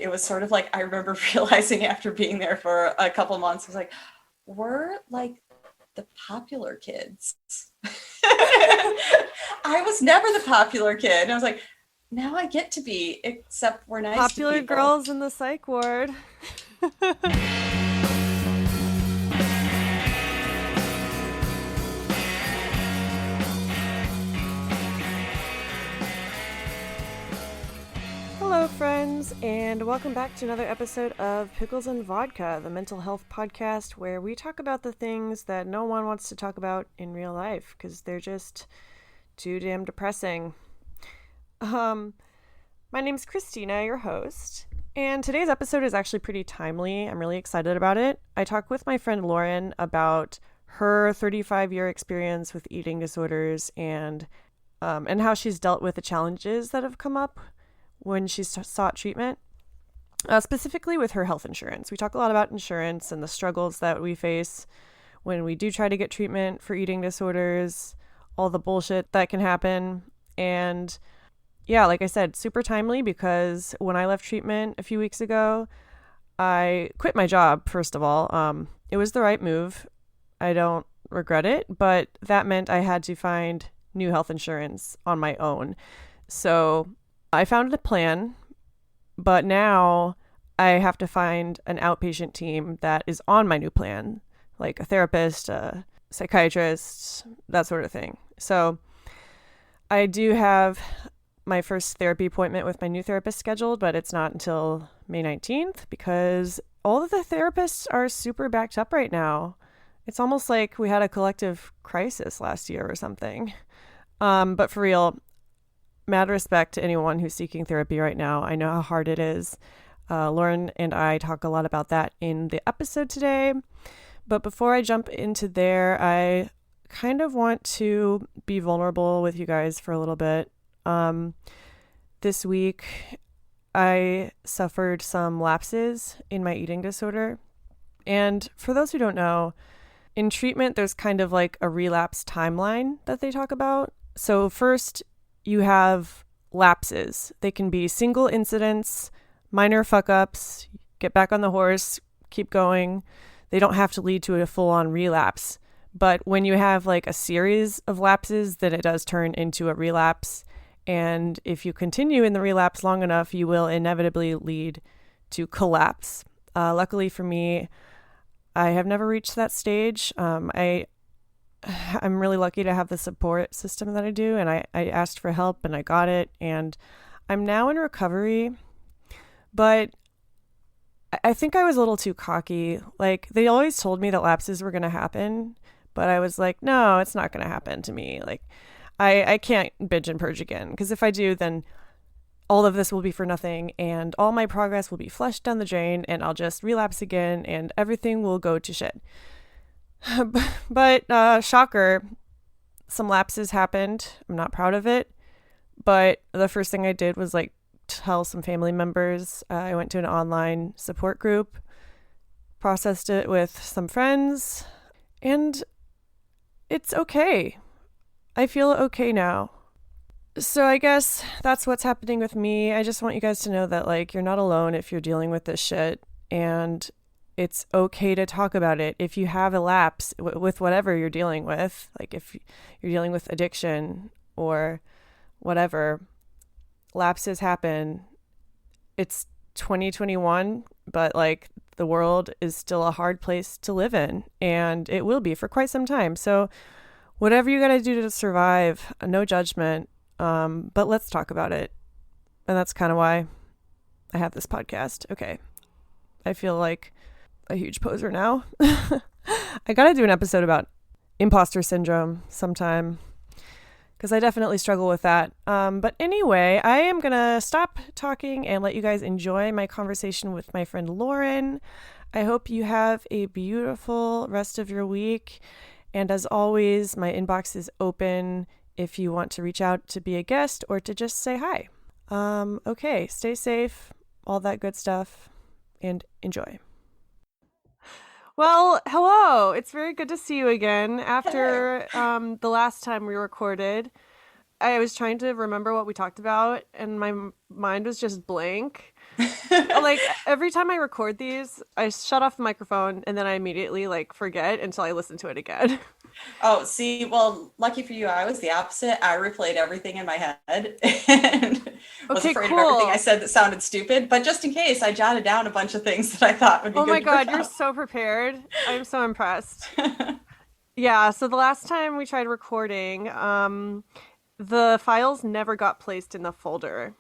it was sort of like, I remember realizing after being there for a couple months, I was like, we're like the popular kids. I was never the popular kid. And I was like, now I get to be, except we're nice to Popular people. girls in the psych ward. Hello, friends, and welcome back to another episode of Pickles and Vodka, the mental health podcast where we talk about the things that no one wants to talk about in real life because they're just too damn depressing. My name's Christina, your host, and today's episode is actually pretty timely. I'm really excited about it. I talked with my friend Lauren about her 35-year experience with eating disorders and how she's dealt with the challenges that have come up when she sought treatment, specifically with her health insurance. We talk a lot about insurance and the struggles that we face when we do try to get treatment for eating disorders, all the bullshit that can happen, and yeah, like I said, super timely because when I left treatment a few weeks ago, I quit my job, first of all. It was the right move. I don't regret it, but that meant I had to find new health insurance on my own. So I found a plan, but now I have to find an outpatient team that is on my new plan, like a therapist, a psychiatrist, that sort of thing. So I do have my first therapy appointment with my new therapist scheduled, but it's not until May 19th because all of the therapists are super backed up right now. It's almost like we had a collective crisis last year or something. But for real, mad respect to anyone who's seeking therapy right now. I know how hard it is. Lauren and I talk a lot about that in the episode today. But before I jump into there, I kind of want to be vulnerable with you guys for a little bit. This week, I suffered some lapses in my eating disorder. And for those who don't know, in treatment, there's kind of like a relapse timeline that they talk about. So first, you have lapses. They can be single incidents, minor fuck-ups, get back on the horse, keep going. They don't have to lead to a full-on relapse. But when you have like a series of lapses, then it does turn into a relapse. And if you continue in the relapse long enough, you will inevitably lead to collapse. Luckily for me, I have never reached that stage. I'm really lucky to have the support system that I do, and I asked for help and I got it, and I'm now in recovery. But I think I was a little too cocky. Like, they always told me that lapses were going to happen, but I was like, no, it's not going to happen to me. Like, I can't binge and purge again, because if I do, then all of this will be for nothing, and all my progress will be flushed down the drain, and I'll just relapse again, and everything will go to shit. But shocker, some lapses happened. I'm not proud of it, but the first thing I did was like tell some family members. I went to an online support group, processed it with some friends, and it's okay. I feel okay now. So I guess that's what's happening with me. I just want you guys to know that like you're not alone if you're dealing with this shit, and it's okay to talk about it. If you have a lapse with whatever you're dealing with, like if you're dealing with addiction or whatever, lapses happen. It's 2021, but like the world is still a hard place to live in, and it will be for quite some time. So whatever you got to do to survive, no judgment, but let's talk about it. And that's kind of why I have this podcast. Okay. I feel like a huge poser now. I got to do an episode about imposter syndrome sometime, because I definitely struggle with that. But anyway, I am going to stop talking and let you guys enjoy my conversation with my friend Lauren. I hope you have a beautiful rest of your week. And as always, my inbox is open if you want to reach out to be a guest or to just say hi. Okay, stay safe, all that good stuff, and enjoy. Well, hello. It's very good to see you again. After the last time we recorded, I was trying to remember what we talked about, and my mind was just blank. Like every time I record these, I shut off the microphone and then I immediately like forget until I listen to it again. Oh, see, well, lucky for you, I was the opposite. I replayed everything in my head and was Okay, afraid of everything I cool. said that sounded stupid. But just in case, I jotted down a bunch of things that I thought would be Oh my good to bring God, you're up. so prepared. I'm so impressed. Yeah, so the last time we tried recording, the files never got placed in the folder.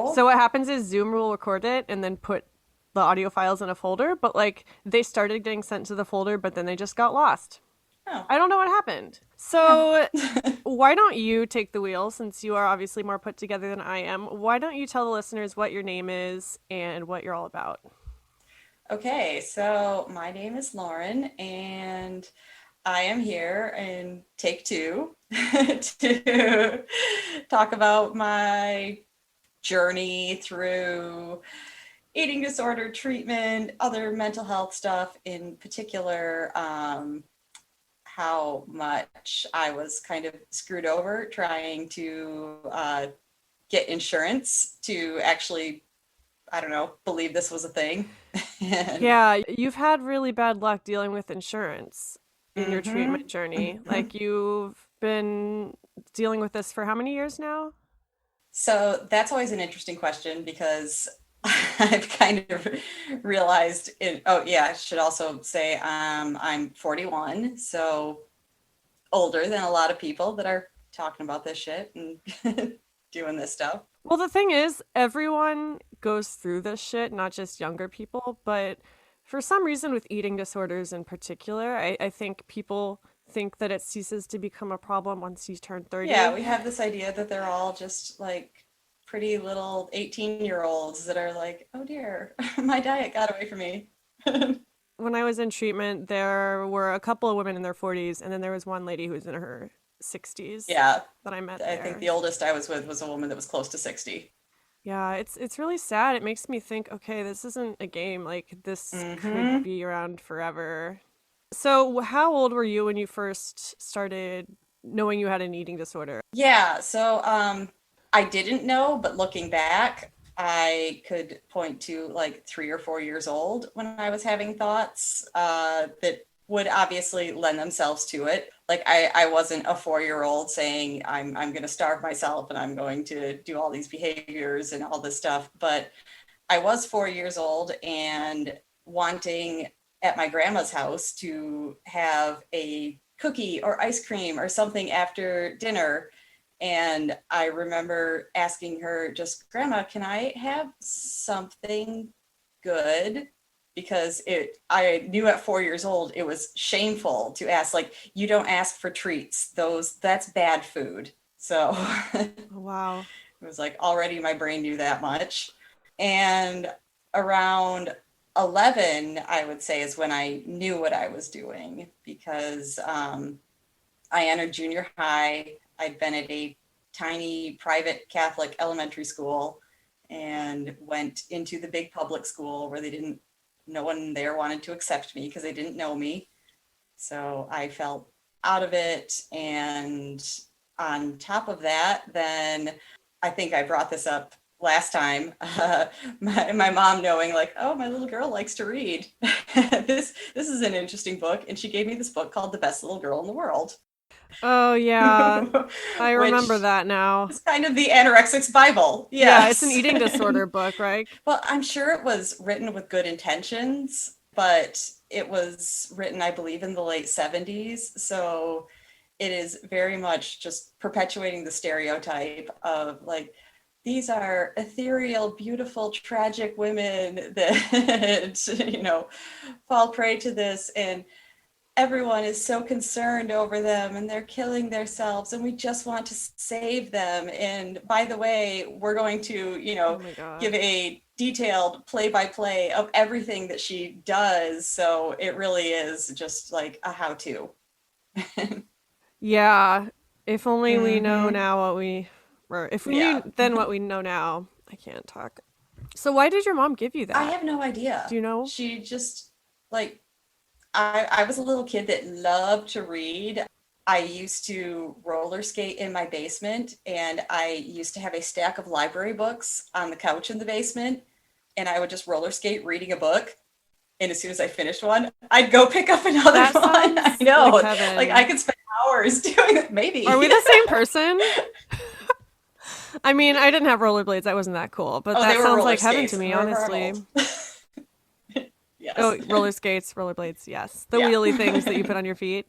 So Oh, what happens is Zoom will record it and then put the audio files in a folder, but like they started getting sent to the folder, but then they just got lost. oh, I don't know what happened. yeah. So why don't you take the wheel since you are obviously more put together than I am? Why don't you tell the listeners what your name is and what you're all about? Okay, so my name is Lauren, and I am here in take two to talk about my journey through eating disorder treatment, other mental health stuff, in particular, how much I was kind of screwed over trying to get insurance to actually, I don't know, believe this was a thing. And Yeah, you've had really bad luck dealing with insurance in your mm-hmm, treatment journey. mm-hmm. Like you've been dealing with this for how many years now? So that's always an interesting question because I've kind of realized it. Oh, yeah, I should also say I'm 41, so older than a lot of people that are talking about this shit and doing this stuff. Well, the thing is, everyone goes through this shit, not just younger people, but for some reason with eating disorders in particular, I think people think that it ceases to become a problem once you turn Yeah, 30. we have this idea that they're all just like pretty little 18-year-olds that are like, oh dear, my diet got away from me. When I was in treatment, there were a couple of women in their 40s, and then there was one lady who was in her 60s Yeah, that I met I think there. the oldest I was with was a woman that was close to 60. Yeah, it's really sad. It makes me think, okay, this isn't a game. Like this could Mm-hmm. be around forever. So, how old were you when you first started knowing you had an eating disorder? Yeah, so I didn't know, but looking back, I could point to like 3 or 4 years old when I was having thoughts that would obviously lend themselves to it. Like I wasn't a 4 year old saying I'm going to starve myself and I'm going to do all these behaviors and all this stuff, but I was 4 years old and wanting at my grandma's house to have a cookie or ice cream or something after dinner. And I remember asking her, just, Grandma, can I have something good? Because I knew at 4 years old, it was shameful to ask, like, you don't ask for treats. That's bad food. So it Oh, wow. was like already my brain knew that much. And around 11, I would say, is when I knew what I was doing because I entered junior high. I'd been at a tiny private Catholic elementary school and went into the big public school where no one there wanted to accept me because they didn't know me. So I felt out of it. And on top of that, then I think I brought this up last time. My mom knowing like, oh, my little girl likes to read. This is an interesting book, and she gave me this book called The Best Little Girl in the World, Oh, yeah. I remember which that now. is kind of the anorexic's Bible. Yeah, it's an Yes. eating disorder book, right? Well, I'm sure it was written with good intentions, but it was written, I believe, in the late 70s. So it is very much just perpetuating the stereotype of like, these are ethereal, beautiful, tragic women that, fall prey to this. And everyone is so concerned over them and they're killing themselves and we just want to save them. And by the way, we're going to, Oh my give God. a detailed play by play of everything that she does. So it really is just like a how to. Yeah, if only we know Mm-hmm. now what we, or if we Yeah. knew then what we know now. I can't talk. So why did your mom give you I that? have no Do idea. you know? She just like, I was a little kid that loved to read. I used to roller skate in my basement, and I used to have a stack of library books on the couch in the basement. and I would just roller skate reading a book. And as soon as I finished one, I'd go pick up another That one. I sounds know. like Like I heaven. could spend hours doing it. Maybe. Are we the same person? I mean, I didn't have rollerblades. That wasn't that cool, but Oh, they that were sounds roller like heaven to skates. me, Remember how honestly. old? Yes. Oh, roller skates, rollerblades, yes. The Yeah. wheelie things that you put on your feet.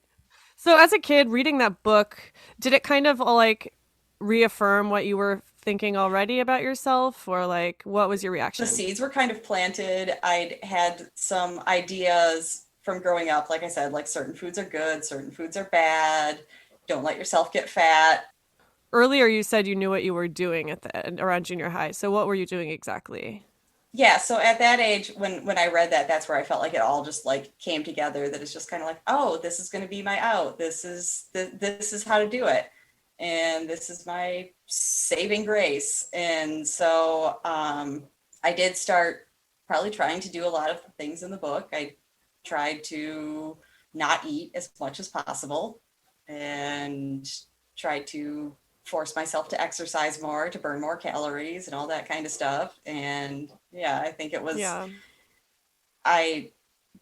So as a kid reading that book, did it kind of like reaffirm what you were thinking already about yourself, or like what was your The reaction? seeds were kind of planted. I'd had some ideas from growing up. Like I said, like certain foods are good, certain foods are bad. Don't let yourself get fat. Earlier you said you knew what you were doing at the around junior high. So what were you doing exactly? Yeah, so at that age, when I read that, that's where I felt like it all just like came together. That it's just kind of like, oh, this is going to be my out. This is how to do it, and this is my saving grace. And so I did start probably trying to do a lot of the things in the book. I tried to not eat as much as possible, and tried to force myself to exercise more to burn more calories and all that kind of stuff. And yeah, I think it was, Yeah. I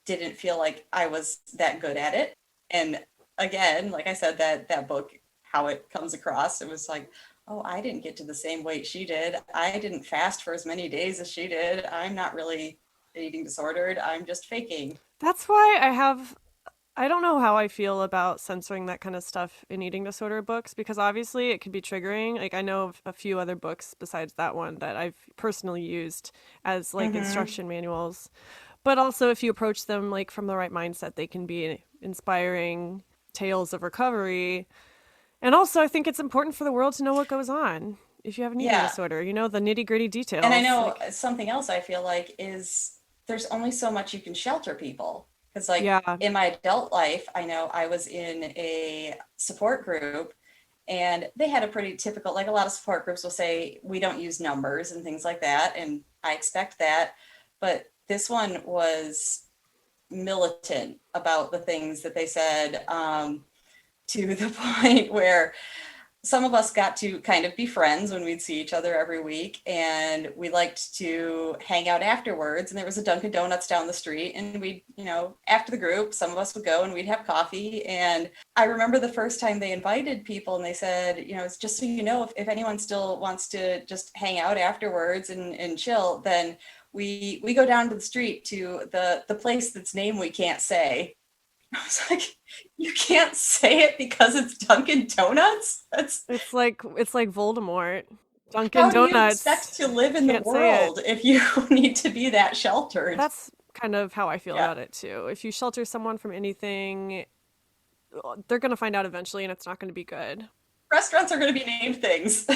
didn't feel like I was that good at it. And again, like I said, that book, how it comes across, it was like, oh, I didn't get to the same weight she did. I didn't fast for as many days as she did. I'm not really eating disordered. I'm just faking. That's why I don't know how I feel about censoring that kind of stuff in eating disorder books because obviously it can be triggering. Like I know of a few other books besides that one that I've personally used as like Mm-hmm. instruction manuals. But also if you approach them like from the right mindset, they can be inspiring tales of recovery. And also I think it's important for the world to know what goes on if you have an eating Yeah. disorder, the nitty-gritty And I details. know Like something else I feel like is there's only so much you can shelter people. Because, like, yeah, in my adult life, I know I was in a support group and they had a pretty typical, like, a lot of support groups will say, we don't use numbers and things like that. And I expect that. But this one was militant about the things that they said, to the point where some of us got to kind of be friends when we'd see each other every week, and we liked to hang out afterwards. And there was a Dunkin' Donuts down the street, and we'd, after the group, some of us would go and we'd have coffee. And I remember the first time they invited people and they said, it's just so you know, if anyone still wants to just hang out afterwards and chill, then we go down to the street to the place that's name we can't say. I was like, you can't say it because it's Dunkin' Donuts? That's it's like Voldemort. Dunkin' how do you expect Donuts to live in the can't say it. world if you need to be that sheltered? That's kind of how I feel Yeah. about it too. If you shelter someone from anything, they're going to find out eventually and it's not going to be good. Restaurants are going to be named things.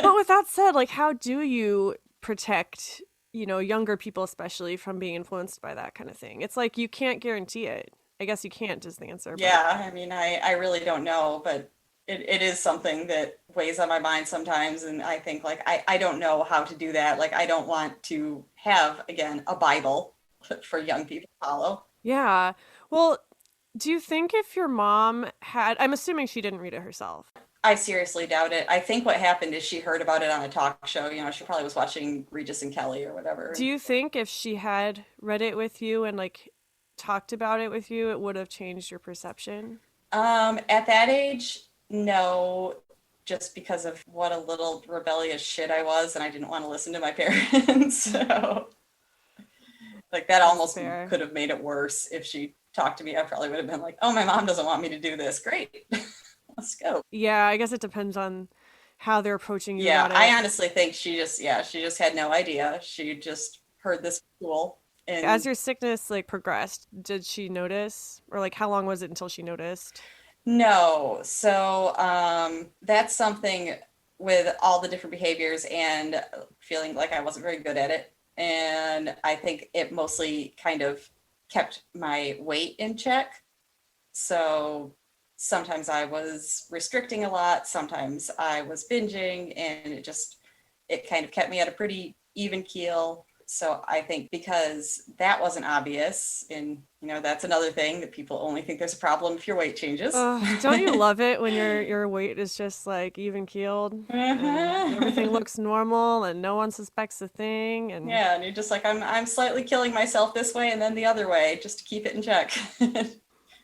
But with that said, like how do you protect, younger people especially from being influenced by that kind of thing? It's like you can't guarantee it. I guess you can't is the answer, but Yeah, I mean, I really don't know, but it is something that weighs on my mind sometimes. And I think, like, I don't know how to do that. Like, I don't want to have, again, a Bible for young people to follow. yeah. Well, do you think if your mom had, I'm assuming she didn't read it herself. I seriously doubt it. I think what happened is she heard about it on a talk show. She probably was watching Regis and Kelly or Do whatever. you think if she had read it with you and like talked about it with you, it would have changed your perception? At that age, no, just because of what a little rebellious shit I was, and I didn't want to listen to my parents. So, like, that That's almost fair. could have made it worse if she talked to me. I probably would have been like, "Oh, my mom doesn't want me to do this. Great, let's go." Yeah, I guess it depends on how they're approaching you Yeah, about I it. honestly think she just had no idea. She just heard this cool, As and your sickness like progressed, did she notice? Or like how long was it until she noticed? no. So that's something with all the different behaviors and feeling like I wasn't very good at it. And I think it mostly kind of kept my weight in check. So sometimes I was restricting a lot, sometimes I was binging, and it kind of kept me at a pretty even keel. So I think because that wasn't obvious, and that's another thing that people only think there's a problem if your weight changes. Don't you love it when your weight is just like even keeled and everything looks normal and no one suspects a thing and Yeah, and you're just like, I'm slightly killing myself this way and then the other way just to keep it in check.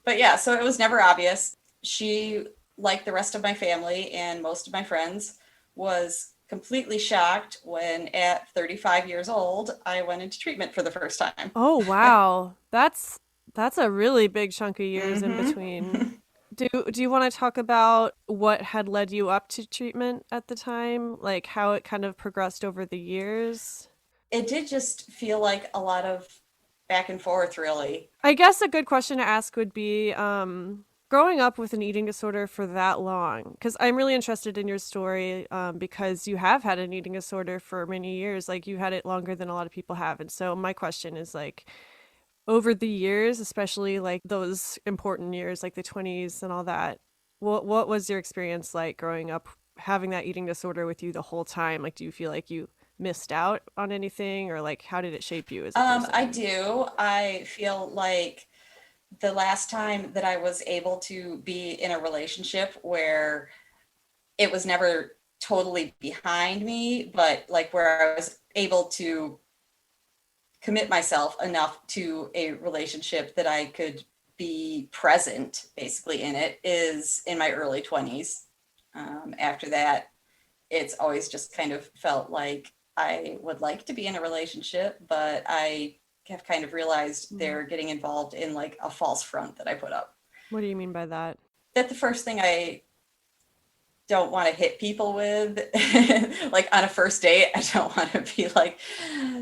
But yeah, so it was never obvious. She, like the rest of my family and most of my friends, was completely shocked when at 35 years old, I went into treatment for the first time. oh wow, that's a really big chunk of years in between. Mm-hmm. Do you want to talk about what had led you up to treatment at the time? Like how it kind of progressed over the years? It did just feel like a lot of back and forth, really. I guess a good question to ask would be growing up with an eating disorder for that long, because I'm really interested in your story because you have had an eating disorder for many years. Like you had it longer than a lot of people have. And so my question is like, over the years, especially like those important years, like the 20s and all that, what was your experience like growing up having that eating disorder with you the whole time? Like, do you feel like you missed out on anything or like how did it shape you as a I person? do. I feel like the last time that I was able to be in a relationship where it was never totally behind me, but like where I was able to commit myself enough to a relationship that I could be present basically in it is in my early 20s. After that, it's always just kind of felt like I would like to be in a relationship, but I have kind of realized Mm. they're getting involved in like a false front that I put up. What do you mean by that? That the first thing I don't want to hit people with, like on a first date, I don't want to be like,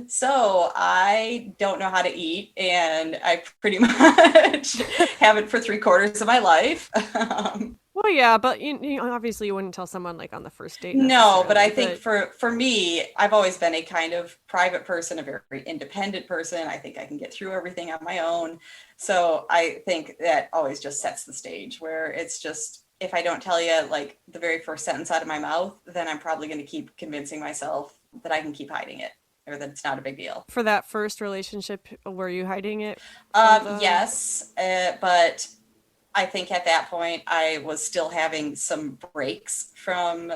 so I don't know how to eat and I pretty much haven't for 3/4 of my life. Well, yeah, but obviously you wouldn't tell someone like on the first date No, but I necessarily, think but for me, I've always been a kind of private person, a very independent person. I think I can get through everything on my own. So I think that always just sets the stage where it's just, if I don't tell you like the very first sentence out of my mouth, then I'm probably going to keep convincing myself that I can keep hiding it or that it's not a big deal. for that first relationship, were you hiding it from the Yes, but I think at that point I was still having some breaks from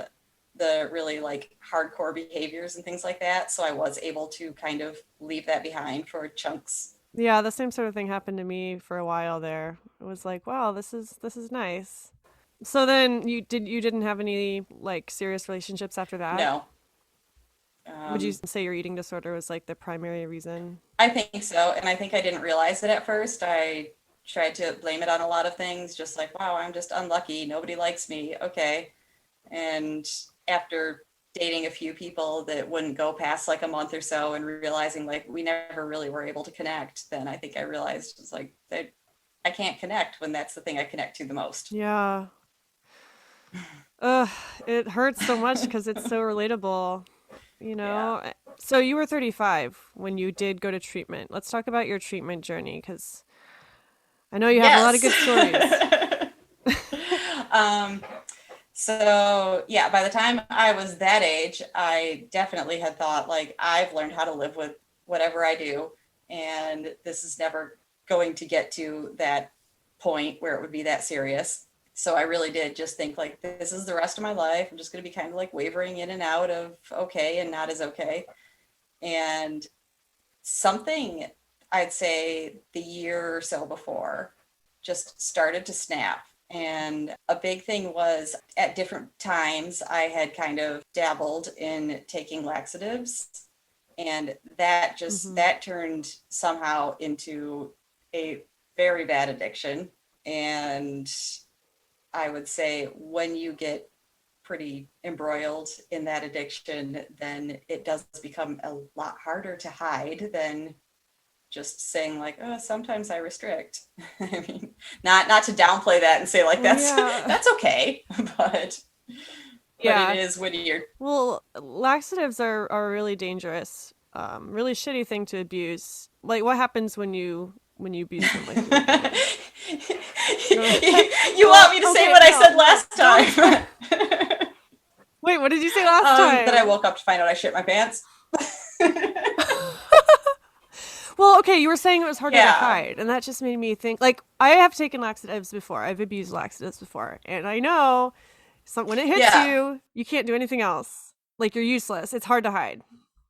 the really like hardcore behaviors and things like that. So I was able to kind of leave that behind for chunks. Yeah, the same sort of thing happened to me for a while there. It was like, wow, this is nice. So then you didn't have any like serious relationships after that? No, Would you say your eating disorder was like the primary reason? I think so. And I think I didn't realize it at first. I tried to blame it on a lot of things, just like, wow, I'm just unlucky. Nobody likes me. Okay. And after dating a few people that wouldn't go past like a month or so and realizing like we never really were able to connect, then I think I realized it's like that I can't connect when that's the thing I connect to the most. Yeah. Ugh, it hurts so much because it's so relatable, you Yeah. know? So you were 35 when you did go to treatment. Let's talk about your treatment journey because I know you have a lot of Yes. good stories. um, so yeah, by the time I was that age, I definitely had thought like I've learned how to live with whatever I do, and this is never going to get to that point where it would be that serious. So I really did just think like this is the rest of my life. I'm just going to be kind of like wavering in and out of okay and not as okay. And something I'd say the year or so before just started to snap. And a big thing was at different times I had kind of dabbled in taking laxatives, and Hmm. that turned somehow into a very bad addiction. And I would say when you get pretty embroiled in that addiction, then it does become a lot harder to hide than just saying like, oh, sometimes I restrict. I mean, not to downplay that and say like Well, that's yeah. that's okay, but it Yeah. is when you're Well, laxatives are really dangerous. Really shitty thing to abuse. Like, what happens when you abuse them? Like, you no. want Well, me to say okay, what I no, said no, last don't explain. time? Wait, what did you say last That I time? woke up to find out I shit my pants. Well, okay, you were saying it was harder to Yeah. hide, and that just made me think. Like, I have taken laxatives before. I've abused laxatives before, and I know when it hits Yeah. you, you can't do anything else. Like, you're useless. It's hard to hide.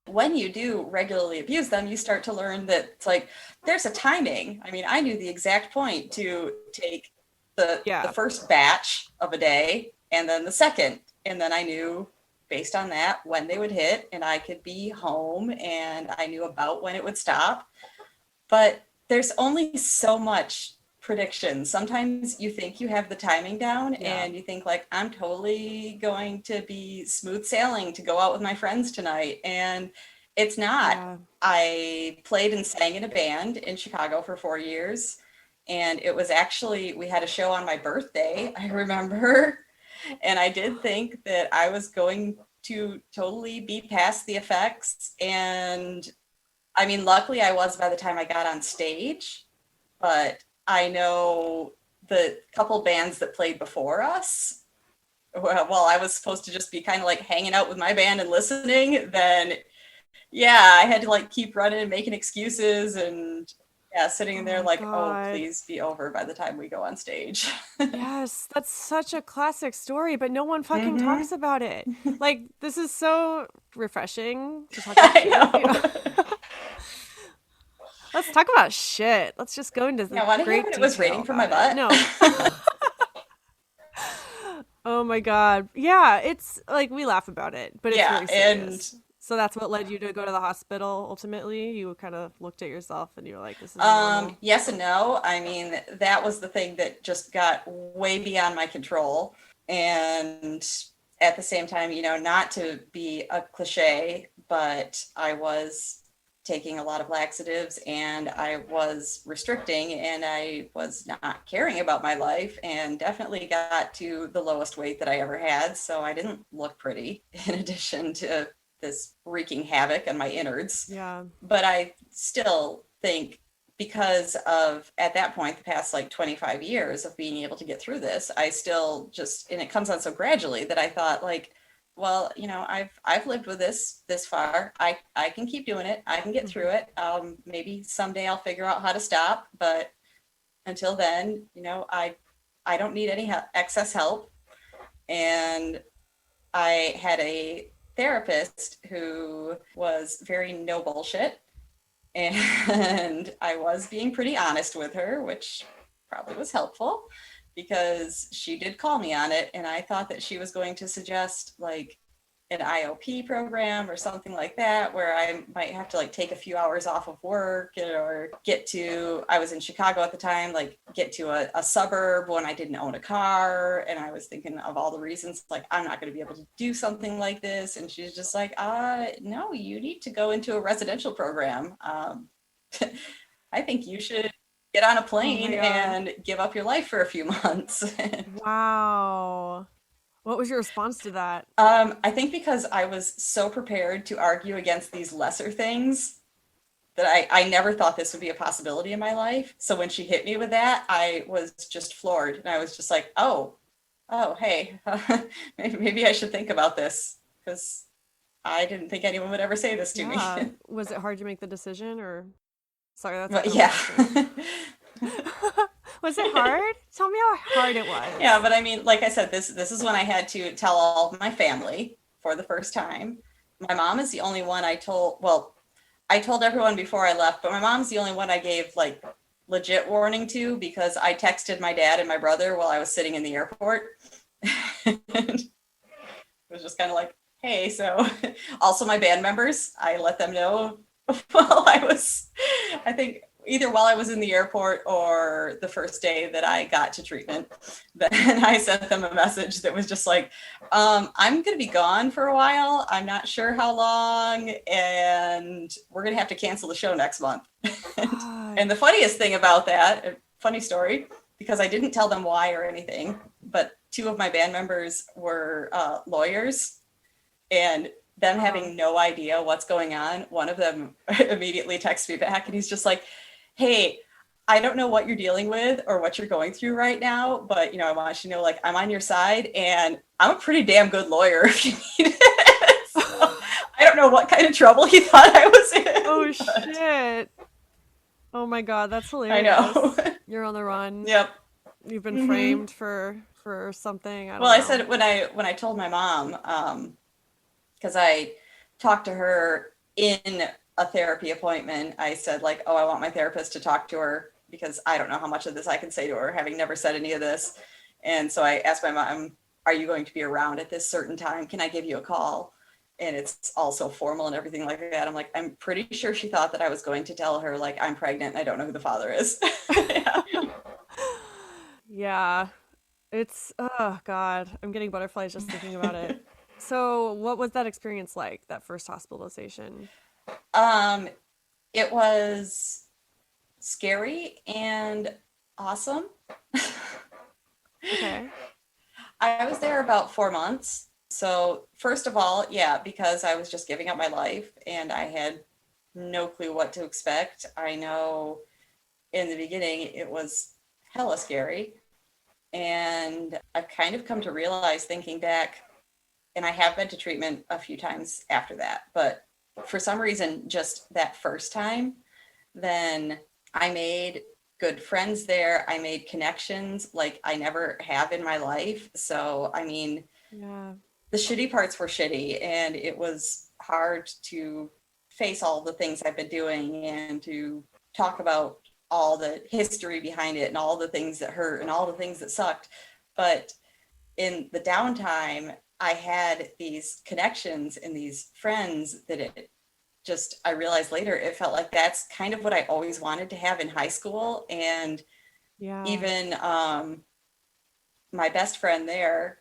When you do regularly abuse them, you start to learn that it's like there's a timing. I mean, I knew the exact point to take the Yeah. first batch of a day and then the second, and then I knew based on that when they would hit, and I could be home, and I knew about when it would stop. But there's only so much prediction. Sometimes you think you have the timing down Yeah. and you think like I'm totally going to be smooth sailing to go out with my friends tonight, and it's not. Yeah. I played and sang in a band in Chicago for 4 years, and it was actually we had a show on my birthday, I remember, and I did think that I was going to totally be past the effects, and I mean, luckily I was by the time I got on stage, but I know the couple bands that played before us, well, I was supposed to just be kind of like hanging out with my band and listening, then yeah, I had to like keep running and making excuses, and yeah, Oh sitting there my like, oh, god. please be over by the time we go on stage. Yes, that's such a classic story, but no one fucking Mm-hmm. talks about it. Like, this is so refreshing to talk about I shit, you know? know. Let's talk about shit. Let's just go into the Yeah, want to hear great what it was detail raining from my about it. butt? No. Oh my god. Yeah, it's like we laugh about it, but it's Yeah, very and serious. So that's what led you to go to the hospital ultimately. You kind of looked at yourself and you were like, this isn't normal. yes and no. I mean, that was the thing that just got way beyond my control. And at the same time, not to be a cliche, but I was taking a lot of laxatives, and I was restricting, and I was not caring about my life, and definitely got to the lowest weight that I ever had. So I didn't look pretty in addition to this wreaking havoc on my innards. Yeah. But I still think, because of at that point the past like 25 years of being able to get through this, I still just, and it comes on so gradually that I thought like, well, I've lived with this far. I can keep doing it. I can get Hmm. through it. Maybe someday I'll figure out how to stop, but until then, I don't need any excess help. And I had a therapist who was very no bullshit, and I was being pretty honest with her, which probably was helpful because she did call me on it. And I thought that she was going to suggest like an IOP program or something like that, where I might have to like take a few hours off of work, or I was in Chicago at the time, like get to a suburb when I didn't own a car. And I was thinking of all the reasons, like, I'm not going to be able to do something like this. And she's just like, no, you need to go into a residential program. I think you should get on a Oh my plane god. and give up your life for a few months. Wow. What was your response to that? I think because I was so prepared to argue against these lesser things that I never thought this would be a possibility in my life. So when she hit me with that, I was just floored. And I was just like, oh, hey, maybe I should think about this, because I didn't think anyone would ever say this to me. Yeah. Was it hard to make the decision or sorry, that's a But dumb yeah. question. Was it hard? Tell me how hard it Yeah, was. but I mean, like I said, this is when I had to tell all of my family for the first time. My mom is the only one I told. Well, I told everyone before I left, but my mom's the only one I gave like legit warning to, because I texted my dad and my brother while I was sitting in the airport. And it was just kind of like, hey, so also my band members, I let them know while I was, I think either while I was in the airport or the first day that I got to treatment. Then I sent them a message that was just like, I'm going to be gone for a while. I'm not sure how long, and we're going to have to cancel the show next month. And God. the funniest thing about that, a funny story, because I didn't tell them why or anything, but two of my band members were lawyers, and them Uh-huh. having no idea what's going on, one of them immediately texts me back, and he's just like, hey, I don't know what you're dealing with or what you're going through right now, but I want you to know, like, I'm on your side, and I'm a pretty damn good lawyer if you need it. So I don't know what kind of trouble he thought I was in, Oh but shit. Oh my God, that's I know. hilarious. You're on the run. Yep. You've been Hmm. framed for something. I Well, don't I know. said when I told my mom, because I talked to her in a therapy appointment, I said like, oh, I want my therapist to talk to her because I don't know how much of this I can say to her, having never said any of this. And so I asked my mom, are you going to be around at this certain time? Can I give you a call? And it's all so formal and everything like that. I'm like, I'm pretty sure she thought that I was going to tell her like I'm pregnant and I don't know who the father is. Yeah. Yeah, it's oh God, I'm getting butterflies just thinking about it. So, what was that experience like, that first hospitalization? Um, it was scary and awesome. Okay. I was there about 4 months. So, first of all, yeah, because I was just giving up my life and I had no clue what to expect. I know in the beginning it was hella scary. And I've kind of come to realize thinking back, and I have been to treatment a few times after that, but for some reason, just that first time, then I made good friends there. I made connections like I never have in my life. So, I mean, Yeah. the shitty parts were shitty, and it was hard to face all the things I've been doing and to talk about all the history behind it and all the things that hurt and all the things that sucked. But in the downtime, I had these connections and these friends that it just, I realized later, it felt like that's kind of what I always wanted to have in high school. And Yeah. even my best friend there,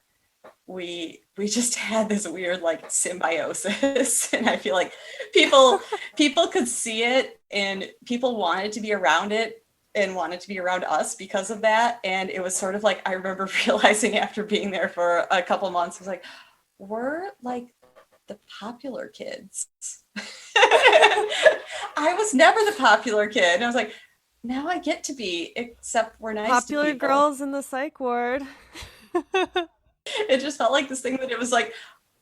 we just had this weird like symbiosis. And I feel like people could see it and people wanted to be around it and wanted to be around us because of that. And it was sort of like I remember realizing after being there for a couple months, I was like, we're like the popular kids. I was never the popular kid. And I was like, now I get to be, except we're nice to Popular people. girls in the psych ward. It just felt like this thing that it was like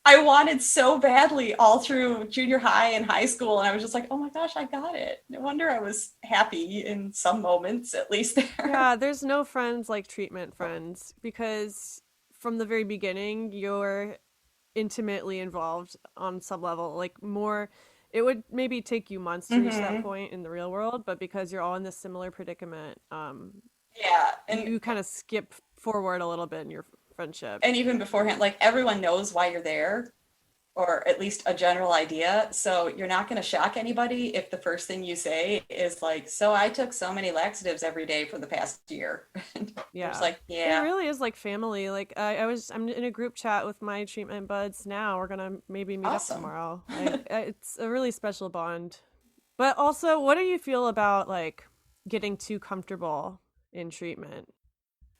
I wanted so badly all through junior high and high school. And I was just like, oh my gosh, I got it. No wonder I was happy in some moments, at least there. Yeah, there's no friends like treatment friends because from the very beginning, you're intimately involved on some level. Like, more, it would maybe take you months to reach that Mm-hmm. point in the real world, but because you're all in this similar predicament, Yeah. you kind of skip forward a little bit in your friendship. And even beforehand, like everyone knows why you're there, or at least a general idea. So you're not going to shock anybody if the first thing you say is like, so I took so many laxatives every day for the past year. And they're just Yeah. like, It yeah, really is like family. Like I'm in a group chat with my treatment buds now. We're gonna maybe meet up awesome. tomorrow. It's a really special bond. But also, what do you feel about like getting too comfortable in treatment?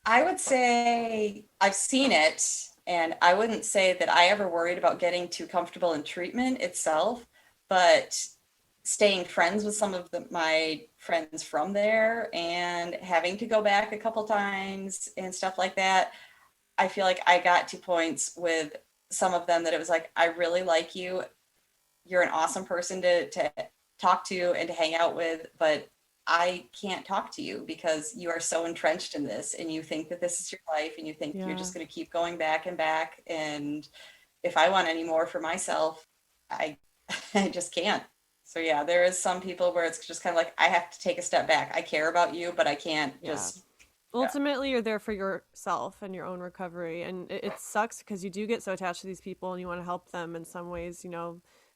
I would say I've seen it, and I wouldn't say that I ever worried about getting too comfortable in treatment itself, but staying friends with some of my friends from there and having to go back a couple times and stuff like that. I feel like I got to points with some of them that it was like, I really like you. You're an awesome person to talk to and to hang out with, but I can't talk to you because you are so entrenched in this and you think that this is your life and you think you're Yeah. just going to keep going back and back. And if I want any more for myself, I I just can't. So yeah, there is some people where it's just kind of like I have to take a step back. I care about you, but I can't Yeah. just yeah. Ultimately, you're there for yourself and your own recovery, and it sucks because you do get so attached to these people and you want to help them in some ways.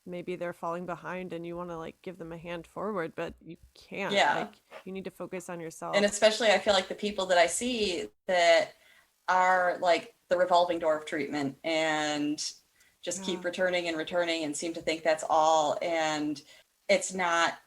Maybe they're falling behind and you want to like give them a hand forward, but you can't. Yeah. Like, you need to focus on And yourself. especially I feel like the people that I see that are like the revolving door of treatment and just Yeah. keep returning and returning and seem to think that's all. And it's not,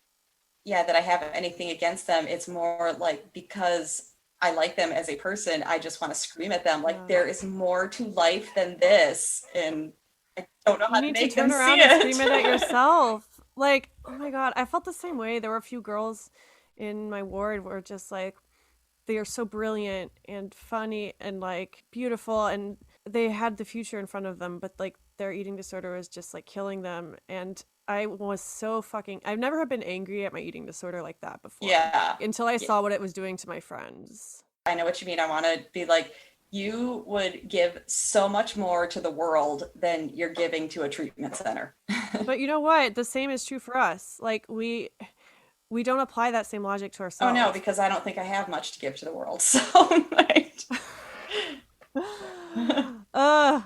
yeah, that I have anything against them. It's more like because I like them as a person, I just want to scream at them like Yeah. there is more to life than this. And I don't know You how to need to make them turn see around and it. scream it at yourself. Like, oh my God, I felt the same way. There were a few girls in my ward where just like they are so brilliant and funny and like beautiful and they had the future in front of them, but like their eating disorder was just like killing them. And I was so fucking, I've never been angry at my eating disorder like that before Yeah. until I Yeah. saw what it was doing to my friends. I know what you mean. I want to be like, you would give so much more to the world than you're giving to a treatment center. But you know what? The same is true for us. Like we don't apply that same logic to Oh no, ourselves. because I don't think I have much to give to the world. So, like, uh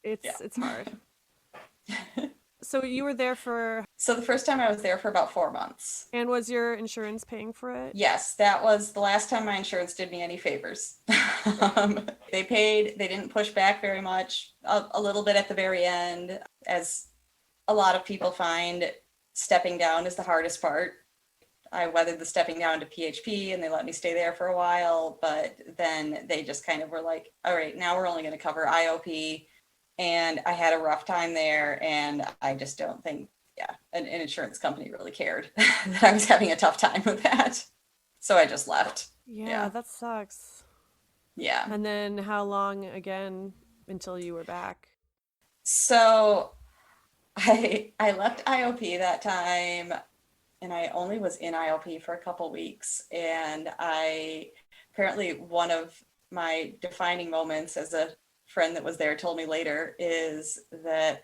yeah. it's hard. So you were there for, So the first time I was there for about 4 months. and was your insurance paying for it? Yes, that was the last time my insurance did me any favors. They paid, they didn't push back very much, a little bit at the very end, as a lot of people find stepping down is the hardest part. I weathered the stepping down to PHP and they let me stay there for a while, but then they just kind of were like, all right, now we're only going to cover IOP. And I had a rough time there, and I just don't think, yeah, an insurance company really cared that I was having a tough time with that. So I just left. Yeah, Yeah. that sucks. Yeah. And then how long again until you were back? So I left IOP that time, and I only was in IOP for a couple weeks. And I apparently, one of my defining moments, as a friend that was there told me later, is that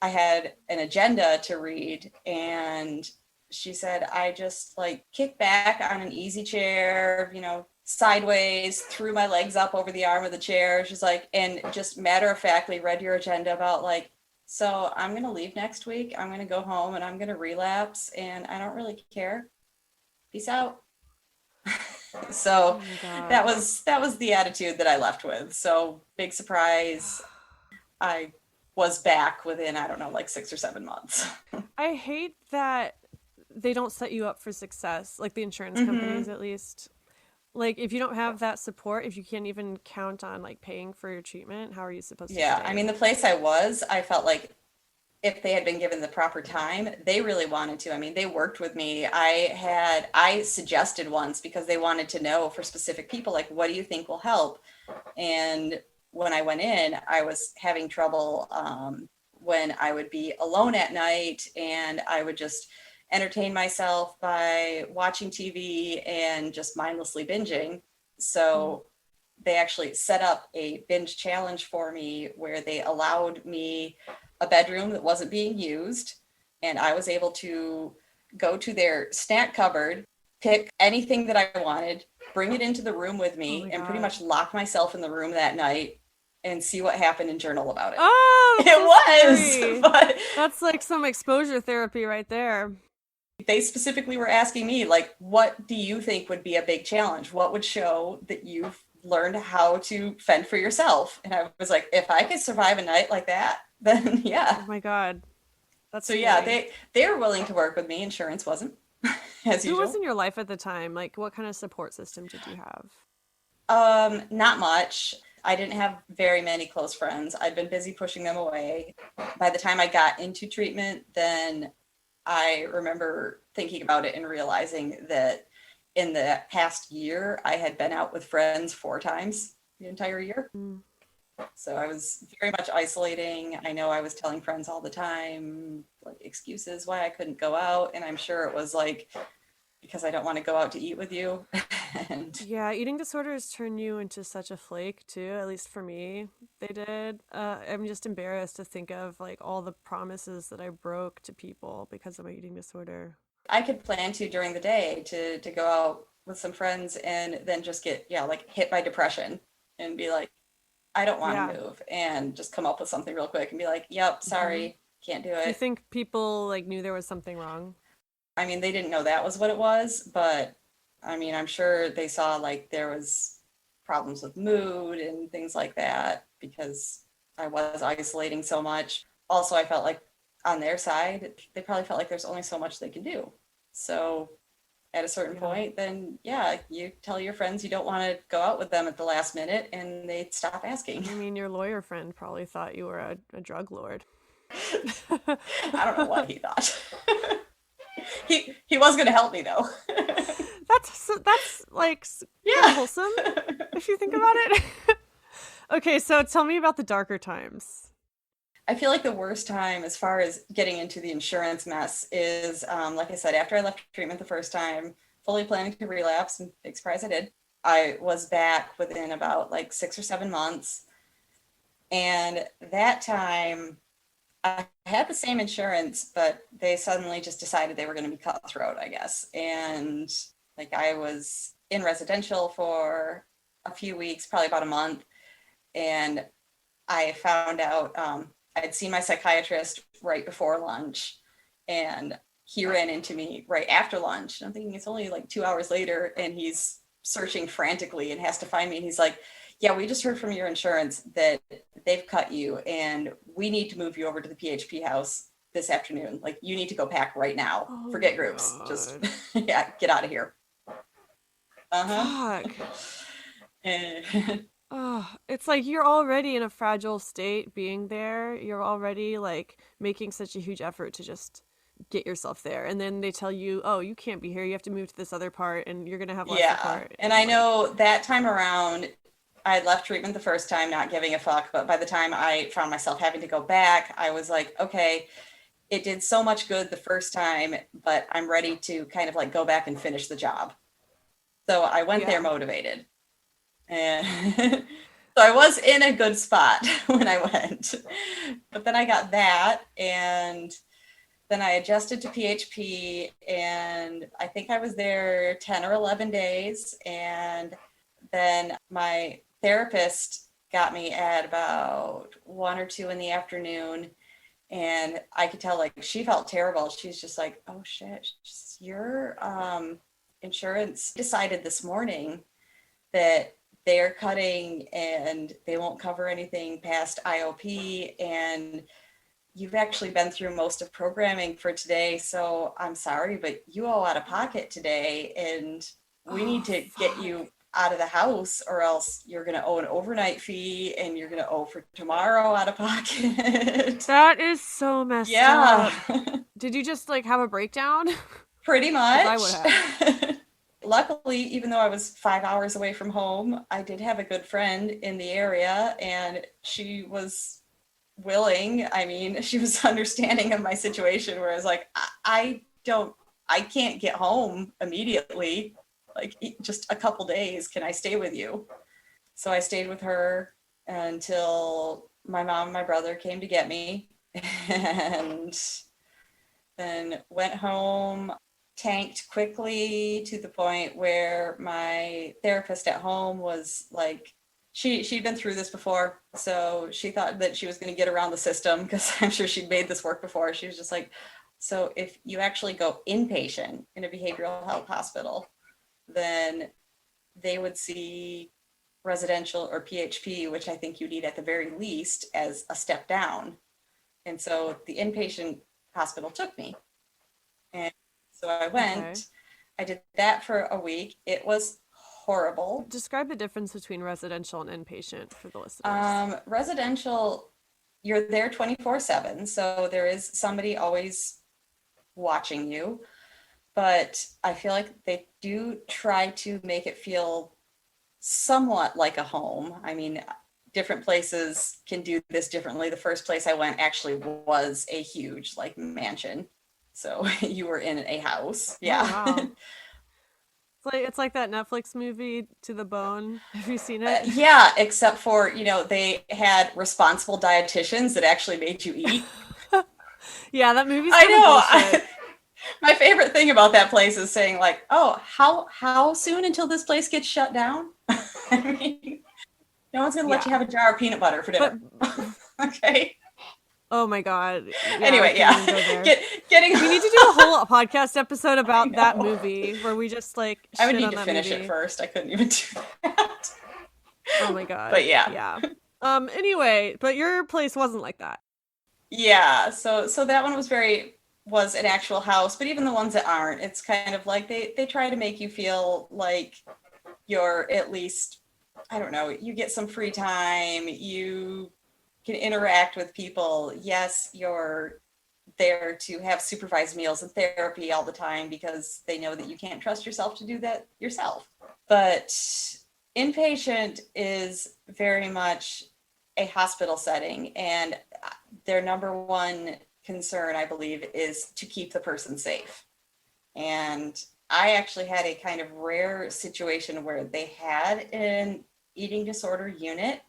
I had an agenda to read, and she said I just like kicked back on an easy chair, sideways, threw my legs up over the arm of the chair. She's like, and just matter of factly read your agenda about like, so I'm going to leave next week. I'm going to go home and I'm going to relapse, and I don't really care. Peace out. So Oh my God. that was the attitude that I left with. So big surprise. I was back within, I don't know, like 6 or 7 months. I hate that they don't set you up for success, like the insurance Mm-hmm. companies at least. Like if you don't have that support, if you can't even count on like paying for your treatment, how are you supposed to Yeah, I mean, stay? the place I felt like if they had been given the proper time, they really wanted to. I mean, they worked with me. I suggested once because they wanted to know for specific people, like, what do you think will help? And when I went in, I was having trouble when I would be alone at night and I would just entertain myself by watching TV and just mindlessly binging. Mm. So they actually set up a binge challenge for me where they allowed me a bedroom that wasn't being used. And I was able to go to their snack cupboard, pick anything that I wanted, bring it into the room with Oh me, my and pretty God. much lock myself in the room that night and see what happened and journal about it. Oh, that's It so was, scary. but That's like some exposure therapy right there. they specifically were asking me, like, what do you think would be a big challenge? What would show that you've learned how to fend for yourself? And I was like, if I could survive a night like that, then yeah. Oh my God. That's So yeah, scary. they were willing to work with me. Insurance wasn't, as Who was usual. in your life at the time? Like what kind of support system did you have? Not much. I didn't have very many close friends. I'd been busy pushing them away. By the time I got into treatment, then I remember thinking about it and realizing that in the past year, I had been out with friends 4 times the entire year. Mm. So I was very much isolating. I know I was telling friends all the time, like excuses why I couldn't go out. And I'm sure it was like, because I don't want to go out to eat with you. And Yeah, eating disorders turn you into such a flake too. At least for me, they did. I'm just embarrassed to think of like all the promises that I broke to people because of my eating disorder. I could plan to during the day to go out with some friends and then just get, yeah, like hit by depression and be like, I don't want Yeah. to move, and just come up with something real quick and be like, yep, Hmm. sorry, can't do Do you it. think people like knew there was something wrong? I mean, they didn't know that was what it was, but I mean, I'm sure they saw like there was problems with mood and things like that because I was isolating so much. Also, I felt like on their side, they probably felt like there's only so much they can do. So at a certain Yeah. point, then yeah, you tell your friends you don't want to go out with them at the last minute and they stop asking. I mean, your lawyer friend probably thought you were a drug lord. I don't know what he thought. He was going to help me though. That's like kind of Yeah. wholesome if you think about it. Okay, so tell me about the darker times. I feel like the worst time as far as getting into the insurance mess is, like I said, after I left treatment the first time, fully planning to relapse, and big surprise I did. I was back within about like 6 or 7 months. And that time I had the same insurance, but they suddenly just decided they were going to be cutthroat, I guess. And like I was in residential for a few weeks, probably about a month. And I found out I'd seen my psychiatrist right before lunch, and he ran into me right after lunch. And I'm thinking it's only like 2 hours later, and he's searching frantically and has to find me. And he's like, yeah, we just heard from your insurance that they've cut you, and we need to move you over to the PHP house this afternoon. Like, you need to go pack right now. Oh Forget my groups. Just, God. yeah, get out of here. Uh-huh. Fuck. And Oh, it's like you're already in a fragile state being there. You're already like making such a huge effort to just get yourself there. And then they tell you, oh, you can't be here. You have to move to this other part and you're going to have less yeah. support. And And I like, know that time around, I had left treatment the first time, not giving a fuck. But by the time I found myself having to go back, I was like, okay, it did so much good the first time, but I'm ready to kind of like go back and finish the job. So I went there yeah. motivated. And so I was in a good spot when I went. But then I got that, and then I adjusted to PHP, and I think I was there 10 or 11 days. And then my therapist got me at about 1 or 2 in the afternoon, and I could tell like she felt terrible. She's just like, oh shit, your insurance decided this morning that they're cutting and they won't cover anything past IOP, and you've actually been through most of programming for today, so I'm sorry, but you owe out of pocket today, and we Oh, need to get fuck. you out of the house, or else you're going to owe an overnight fee, and you're going to owe for tomorrow out of pocket. That is so messed Yeah. up. Did you just like have a breakdown? Pretty Because I would much. have. Luckily, even though I was 5 hours away from home, I did have a good friend in the area, and she was willing. I mean, she was understanding of my situation, where I was like, I don't, I can't get home immediately. Like, just a couple days. Can I stay with you? So I stayed with her until my mom and my brother came to get me, and then went home, tanked quickly to the point where my therapist at home was like, she'd been through this before, so she thought that she was going to get around the system, because I'm sure she'd made this work before. She was just like, so if you actually go inpatient in a behavioral health hospital, then they would see residential or PHP, which I think you need at the very least as a step down. And so the inpatient hospital took me. And so I Okay. went, I did that for a week. It was horrible. Describe the difference between residential and inpatient for the listeners. Residential, you're there 24/7. So there is somebody always watching you. But I feel like they do try to make it feel somewhat like a home. I mean, different places can do this differently. The first place I went actually was a huge like mansion. So you were in a house. Oh, Yeah. wow. It's like that Netflix movie To the Bone. Have you seen it? Yeah, except for, they had responsible dietitians that actually made you eat. Yeah, that movie's I kind of know. bullshit. My favorite thing about that place is saying like, "Oh, how soon until this place gets shut down?" I mean, no one's going to let you Yeah. have a jar of peanut butter for But dinner. Okay. oh my God. Yeah, we Anyway, can't yeah. even go there. Getting We need to do a whole podcast episode I about that know. movie where we just like I would shit need on to that finish it movie. first. I couldn't even do that. Oh my God. But yeah. Yeah. Anyway, but your place wasn't like that. Yeah, so that one was an actual house, but even the ones that aren't, it's kind of like they try to make you feel like you're at least, I don't know, you get some free time, you can interact with people. Yes, you're there to have supervised meals and therapy all the time, because they know that you can't trust yourself to do that yourself. But inpatient is very much a hospital setting, and their number one concern, I believe, is to keep the person safe. And I actually had a kind of rare situation where they had an eating disorder unit.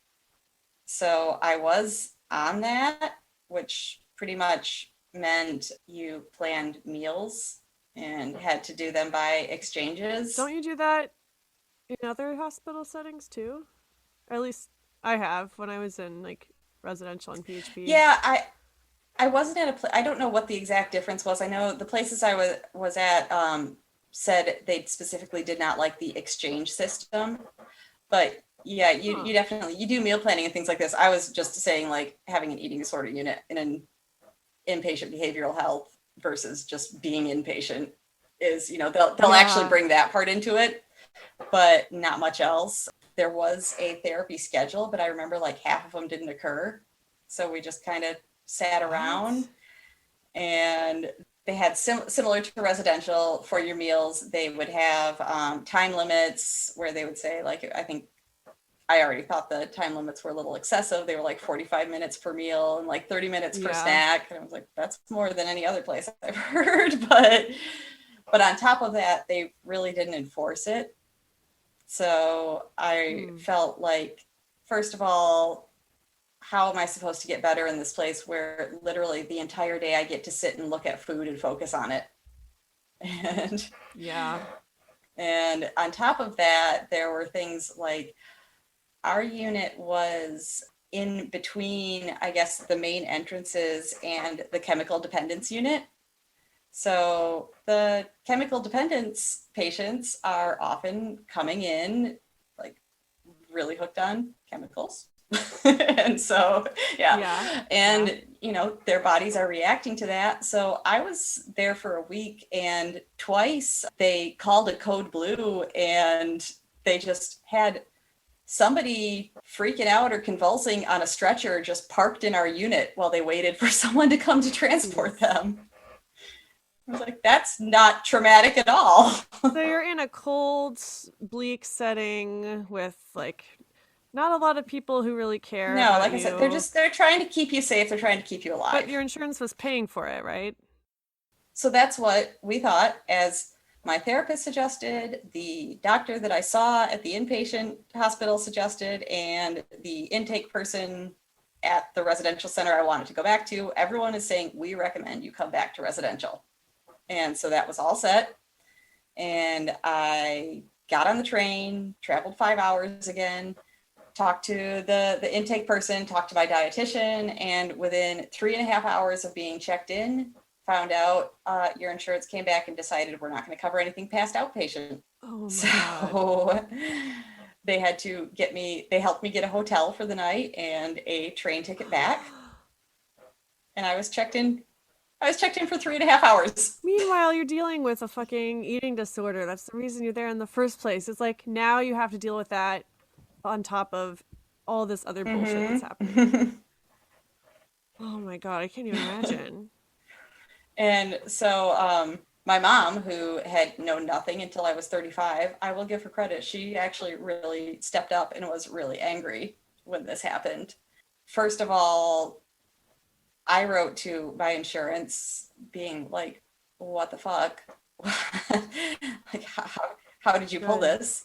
So I was on that, which pretty much meant you planned meals and had to do them by exchanges. Don't you do that in other hospital settings too? Or at least I have when I was in like residential and PHP. Yeah, I wasn't at I don't know what the exact difference was. I know the places I was at said they specifically did not like the exchange system, but yeah, Huh. you definitely you do meal planning and things like this. I was just saying like having an eating disorder unit in an inpatient behavioral health versus just being inpatient is, they'll actually Yeah. bring that part into it, but not much else. There was a therapy schedule, but I remember like half of them didn't occur. So we just kind of sat around, What? and they had similar to residential for your meals. They would have time limits where they would say, like, I think I already thought the time limits were a little excessive. They were like 45 minutes per meal and like 30 minutes per Yeah. snack. And I was like, that's more than any other place I've heard. But on top of that, they really didn't enforce it. So I Hmm. felt like, first of all, how am I supposed to get better in this place where literally the entire day I get to sit and look at food and focus on it? And Yeah. and on top of that, there were things like our unit was in between, I guess, the main entrances and the chemical dependence unit. So the chemical dependence patients are often coming in like really hooked on chemicals. And so, yeah. Yeah. Yeah. And, their bodies are reacting to that. So I was there for a week, and twice they called a code blue, and they just had somebody freaking out or convulsing on a stretcher just parked in our unit while they waited for someone to come to transport Jeez. them. I was like, that's not traumatic at all. So you're in a cold, bleak setting with like not a lot of people who really care No, about like I said, they're you, just they're trying to keep you safe, they're trying to keep you but alive. your insurance was paying for it, right? So that's what we thought, as my therapist suggested, the doctor that I saw at the inpatient hospital suggested, and the intake person at the residential center I wanted to go back to. Everyone is saying, we recommend you come back to residential. And so that was all set. And I got on the train, traveled 5 hours again, talked to the intake person, talked to my dietitian, and within 3.5 hours of being checked in, found out your insurance came back and decided we're not going to cover anything past outpatient. Oh my God. So they helped me get a hotel for the night and a train ticket back. And I was checked in for 3.5 hours. Meanwhile, you're dealing with a fucking eating disorder. That's the reason you're there in the first place. It's like now you have to deal with that on top of all this other bullshit that's happening. Mm-hmm. Oh my God, I can't even imagine. And so my mom, who had known nothing until I was 35, I will give her credit. She actually really stepped up and was really angry when this happened. First of all, I wrote to my insurance being like, what the fuck? Like, how did you pull Good. this?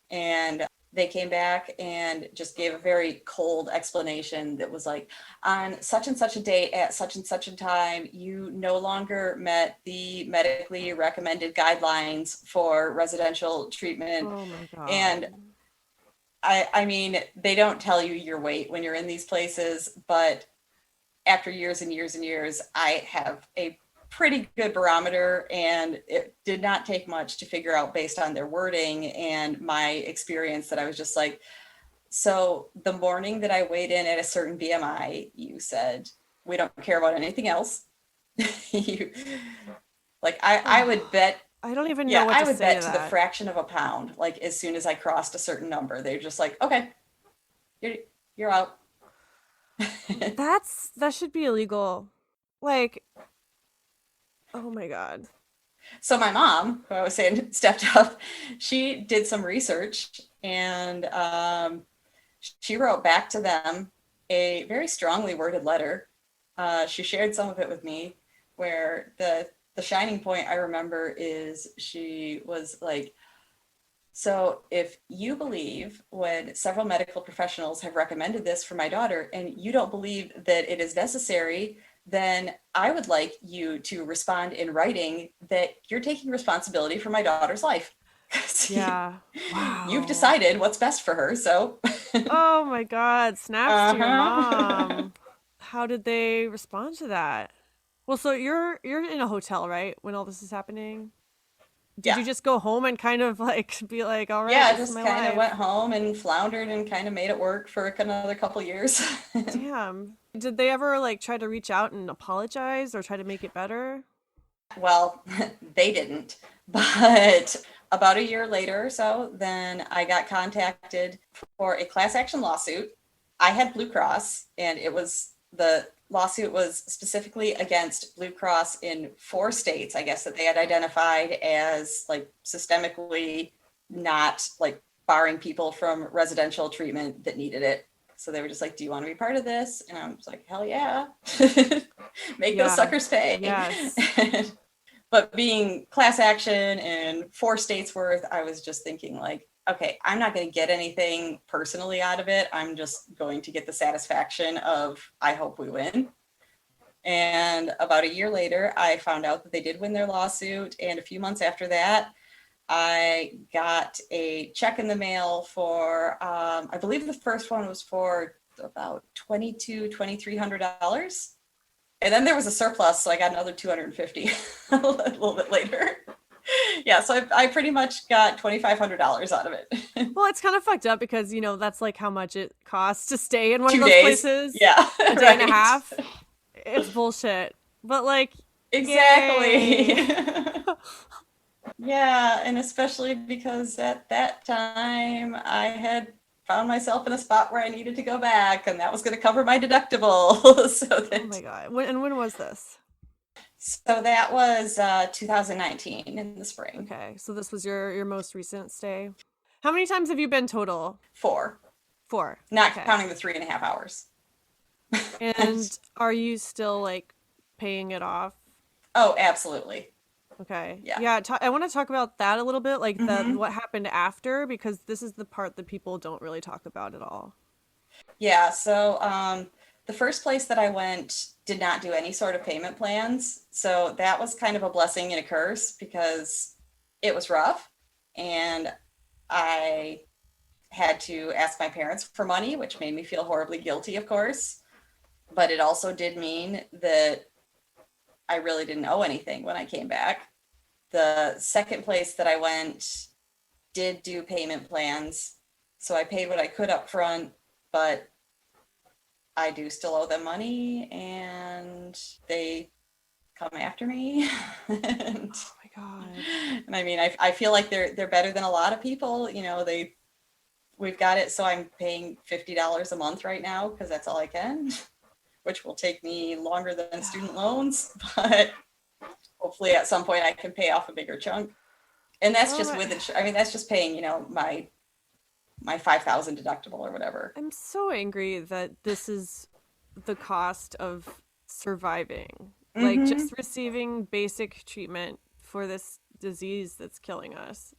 And they came back and just gave a very cold explanation that was like, on such and such a date at such and such a time, you no longer met the medically recommended guidelines for residential treatment. Oh my God. And I mean, they don't tell you your weight when you're in these places, but after years and years and years, I have a pretty good barometer, and it did not take much to figure out based on their wording and my experience that I was just like, so the morning that I weighed in at a certain BMI, you said, we don't care about anything else. you, like I would Oh, bet, I don't even know yeah, what I to would say bet to to the that. fraction of a pound, like as soon as I crossed a certain number, they're just like, okay, you're, you're out. That should be illegal. Like, oh my God. So my mom, who I was saying stepped up, she did some research, and she wrote back to them a very strongly worded letter She shared some of it with me, where the shining point I remember is she was like, so if you believe when several medical professionals have recommended this for my daughter and you don't believe that it is necessary, then I would like you to respond in writing that you're taking responsibility for my daughter's life. 'Cause Yeah. you've Wow. decided what's best for her. So, Oh my God. Snaps to your uh-huh. mom. How did they respond to that? Well, so you're in a hotel, right? When all this is happening? Did Yeah. you just go home and kind of like be like, all right, Yeah, I this is just my kind of went life? home and floundered and kind of made it work for another couple years. Damn. Did they ever like try to reach out and apologize or try to make it better? Well, they didn't. But about a year later or so, then I got contacted for a class action lawsuit. I had Blue Cross, and the lawsuit was specifically against Blue Cross in 4 states, I guess, that they had identified as like systemically not like barring people from residential treatment that needed it. So they were just like, "Do you want to be part of this?" And I was like, "Hell yeah." Make those Yeah. suckers pay. Yes. But being class action and 4 states worth, I was just thinking like, okay, I'm not going to get anything personally out of it. I'm just going to get the satisfaction of, I hope we win. And about a year later, I found out that they did win their lawsuit. And a few months after that, I got a check in the mail for, I believe the first one was for about $2,300. And then there was a surplus, so I got another 250 a little bit later. Yeah, so I pretty much got $2,500 out of it. Well, it's kind of fucked up because, that's like how much it costs to stay in one of Two those days. places. Yeah, A day and a right. half. It's bullshit. But like, Exactly. yay. Yeah, and especially because at that time I had found myself in a spot where I needed to go back, and that was going to cover my deductible. Oh my God. When was this? So that was 2019 in the spring. Okay, so this was your most recent stay. How many times have you been total? 4, Four. not Okay. counting the 3.5 hours. And are you still like paying it off? Oh, absolutely. Okay. Yeah. Yeah, I want to talk about that a little bit, like the Hmm. what happened after, because this is the part that people don't really talk about at all. Yeah. So the first place that I went did not do any sort of payment plans. So that was kind of a blessing and a curse because it was rough. And I had to ask my parents for money, which made me feel horribly guilty, of course. But it also did mean that I really didn't owe anything when I came back. The second place that I went did do payment plans. So I paid what I could up front, but I do still owe them money and they come after me. and, Oh my God. and I mean, I feel like they're better than a lot of people. We've got it. So I'm paying $50 a month right now because that's all I can, which will take me longer than student loans, but hopefully at some point I can pay off a bigger chunk. And that's Oh just my, with it. I mean, that's just paying, my 5,000 deductible or whatever. I'm so angry that this is the cost of surviving. Like Mm-hmm. just receiving basic treatment for this disease that's killing us.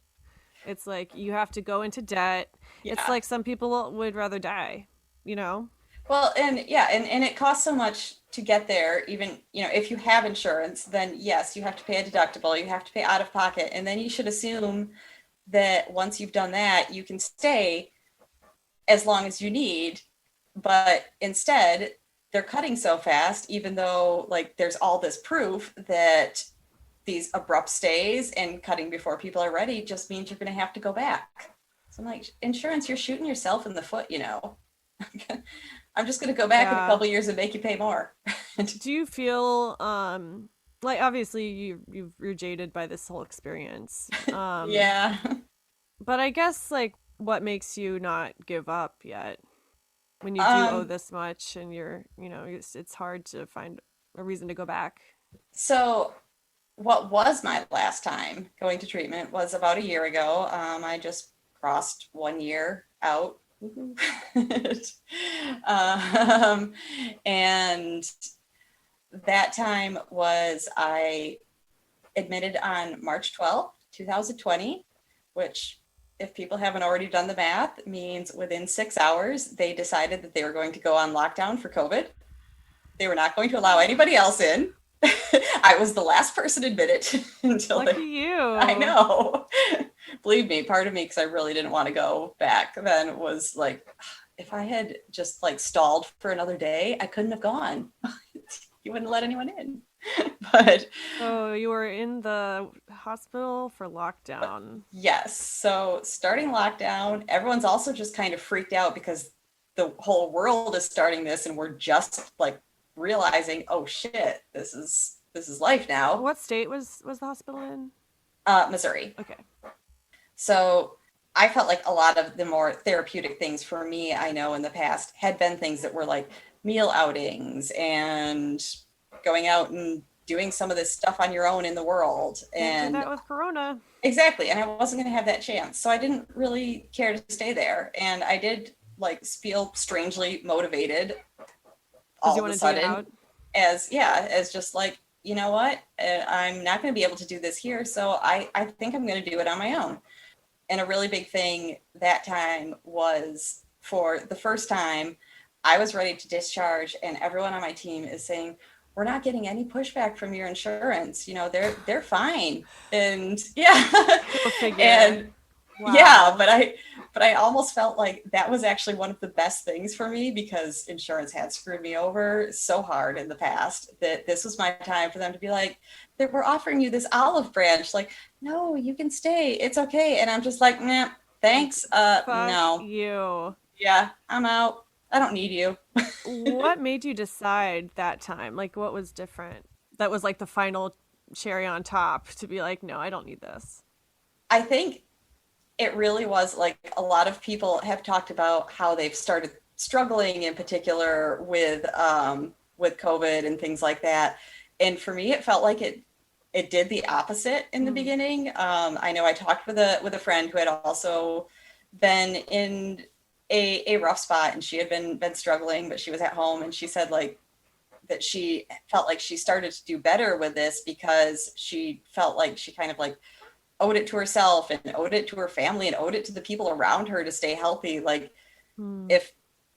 It's like you have to go into debt. It's Yeah. like some people would rather die, you know? Well, and yeah, and it costs so much to get there. Even, if you have insurance, then yes, you have to pay a deductible, you have to pay out of pocket. And then you should assume that once you've done that, you can stay as long as you need. But instead, they're cutting so fast, even though like there's all this proof that these abrupt stays and cutting before people are ready just means you're going to have to go back. So I'm like, insurance, you're shooting yourself in the foot. I'm just going to go back in a Yeah. couple of years and make you pay more. Do you feel like obviously you're jaded by this whole experience. Yeah. But I guess like what makes you not give up yet when you do owe Um, this much and it's hard to find a reason to go back. so what was my last time going to treatment was about a year ago. I just crossed 1 year out. um, and that time was I admitted on March 12th, 2020, which, if people haven't already done the math, means within 6 hours, they decided that they were going to go on lockdown for COVID. They were not going to allow anybody else in. I was the last person admitted until Lucky they, I you. know. Believe me, part of me, because I really didn't want to go back then, was like, if I had just like stalled for another day, I couldn't have gone. You wouldn't let anyone in. But So you were in the hospital for lockdown. yes, so starting lockdown, everyone's also just kind of freaked out because the whole world is starting this and we're just like realizing, oh shit, this is life now. What state was the hospital in? Missouri. Okay. So I felt like a lot of the more therapeutic things for me, I know in the past, had been things that were like meal outings and going out and doing some of this stuff on your own in the world. Can't do And that with Corona. exactly. And I wasn't going to have that chance. So I didn't really care to stay there. And I did like feel strangely motivated Because you all of a want to do it sudden out. as just like, you know what, I'm not going to be able to do this here. So I think I'm going to do it on my own. And a really big thing that time was, for the first time, I was ready to discharge, and everyone on my team is saying, we're not getting any pushback from your insurance. They're fine. And yeah. Go figure. And yeah, Wow. but I almost felt like that was actually one of the best things for me, because insurance had screwed me over so hard in the past that this was my time for them to be like, we're offering you this olive branch. Like, no, you can stay. It's okay. And I'm just like, nah, thanks. Fuck No. you. Yeah, I'm out. I don't need you. What made you decide that time? Like, what was different? That was like the final cherry on top to be like, no, I don't need this. I think it really was like, a lot of people have talked about how they've started struggling in particular with COVID and things like that. And for me, it felt like it did the opposite in the Mm. beginning. I know I talked with a friend who had also been in a rough spot, and she had been struggling, but she was at home, and she said like that she felt like she started to do better with this because she felt like she kind of like owed it to herself and owed it to her family and owed it to the people around her to stay healthy. Like, Mm. if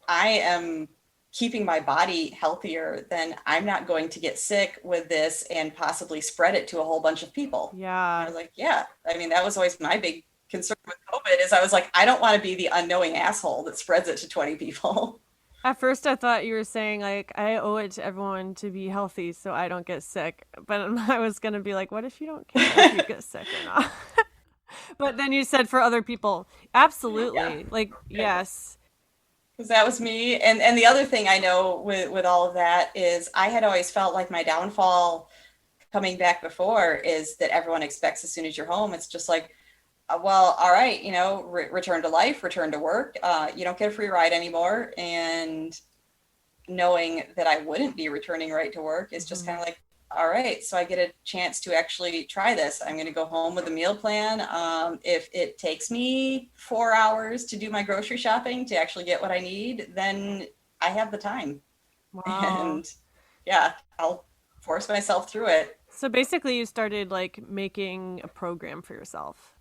I am keeping my body healthier, then I'm not going to get sick with this and possibly spread it to a whole bunch of people. And I Yeah. was like, yeah. I mean, that was always my big concern with COVID, is I was like, I don't want to be the unknowing asshole that spreads it to 20 people. At first, I thought you were saying, like, I owe it to everyone to be healthy so I don't get sick. But I was going to be like, what if you don't care if you get sick or not? But then you said for other people. Yeah. Absolutely. Like, yes. Because that was me. And the other thing I know with all of that is, I had always felt like my downfall coming back before is that everyone expects as soon as you're home, it's just like, well, all right, return to life, return to work. You don't get a free ride anymore. And knowing that I wouldn't be returning right to work is just Hmm. kind of like, all right, so I get a chance to actually try this. I'm going to go home with a meal plan. If it takes me 4 hours to do my grocery shopping to actually get what I need, then I have the time. Wow. And yeah, I'll force myself through it. So basically, you started like making a program for yourself.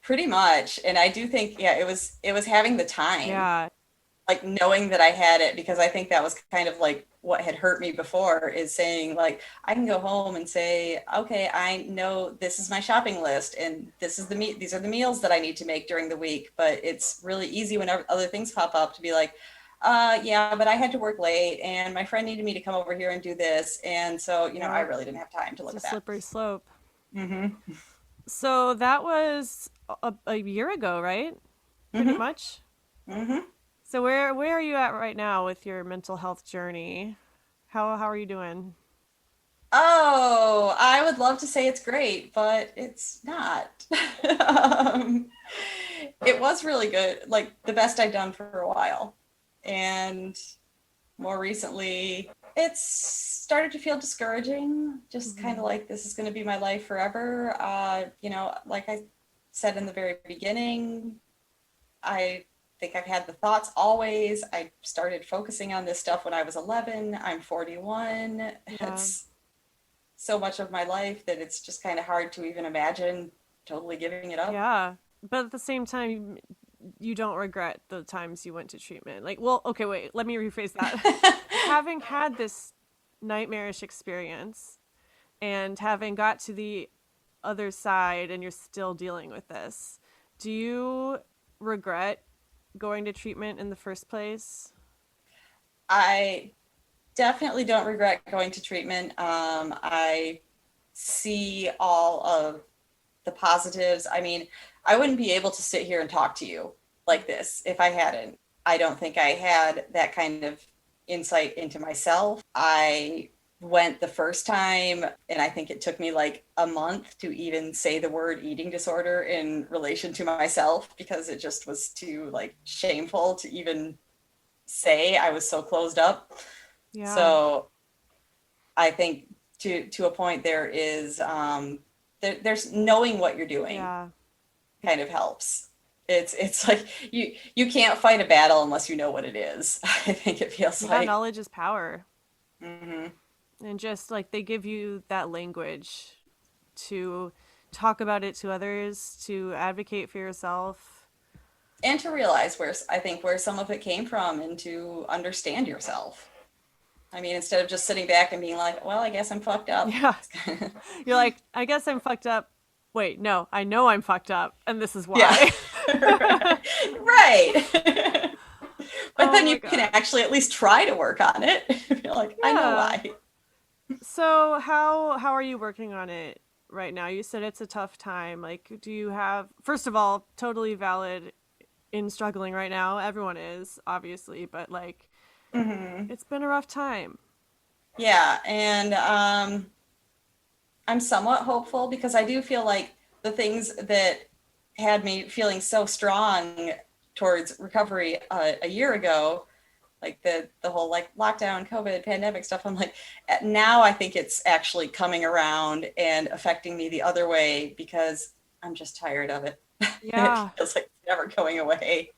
Pretty much. And I do think, yeah, it was having the time, Yeah. like knowing that I had it, because I think that was kind of like what had hurt me before, is saying like, I can go home and say, okay, I know this is my shopping list and these are the meals that I need to make during the week. But it's really easy when other things pop up to be like, yeah, but I had to work late and my friend needed me to come over here and do this. And so, I Yep. really didn't have time to It's look a at that. slippery slope. Mm-hmm. So that was a year ago, right? Pretty Mm-hmm. much. Mm-hmm. So where are you at right now with your mental health journey? How are you doing? Oh, I would love to say it's great, but it's not. um, it was really good, like the best I'd done for a while. And more recently, it's started to feel discouraging, just kind Hmm. of like this is going to be my life forever. Like I said in the very beginning, I think I've had the thoughts always. I started focusing on this stuff when I was 11. I'm 41. Yeah. It's so much of my life that it's just kind of hard to even imagine totally giving it up. Yeah. But at the same time, you don't regret the times you went to treatment. Like, well, okay, wait, let me rephrase that. Having had this nightmarish experience and having got to the other side and you're still dealing with this, do you regret going to treatment in the first place? I definitely don't regret going to treatment. I see all of the positives. I mean, I wouldn't be able to sit here and talk to you like this if I hadn't. I don't think I had that kind of insight into myself. I went the first time, and I think it took me like a month to even say the word eating disorder in relation to myself because it just was too like shameful to even say. I was so closed up. Yeah. So I think to a point there's knowing what you're doing Yeah. kind of helps. It's like you can't fight a battle unless you know what it is. I think it feels Yeah, like. knowledge is power. Hmm. And just like they give you that language to talk about it to others, to advocate for yourself. And to realize where I think where some of it came from and to understand yourself. I mean, instead of just sitting back and being like, well, I guess I'm fucked up. Yeah. You're like, I guess I'm fucked up. Wait, no, I know I'm fucked up, and this is Yeah. why. Right. But Oh then my you can God. actually at least try to work on it. You're like, I know Yeah. why. So how are you working on it right now? You said it's a tough time. Like, do you have, first of all, totally valid in struggling right now. Everyone is, obviously, but like Hmm. it's been a rough time. Yeah, and I'm somewhat hopeful because I do feel like the things that had me feeling so strong towards recovery a year ago, like the whole like lockdown, COVID, pandemic stuff, I'm like now I think it's actually coming around and affecting me the other way because I'm just tired of it. And it Yeah. feels like it's never going away.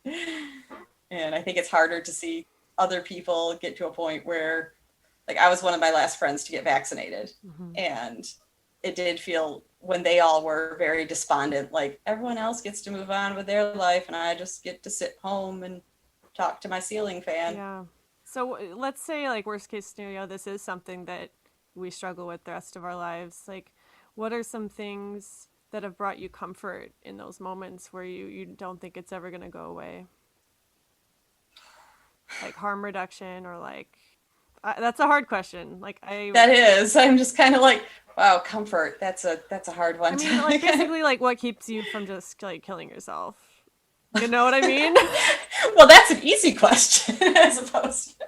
And I think it's harder to see other people get to a point where, like, I was one of my last friends to get vaccinated. Hmm. And it did feel when they all were very despondent, like everyone else gets to move on with their life and I just get to sit home and talk to my ceiling fan. Yeah. So let's say, like, worst case scenario, this is something that we struggle with the rest of our lives. Like, what are some things that have brought you comfort in those moments where you don't think it's ever going to go away? Like harm reduction or like, that's a hard question. Like, That is, I'm just kind of like, wow, comfort. That's a hard I one mean, to like, kind of. basically, like, what keeps you from just like killing yourself? You know what I mean? Well, that's an easy question as opposed to.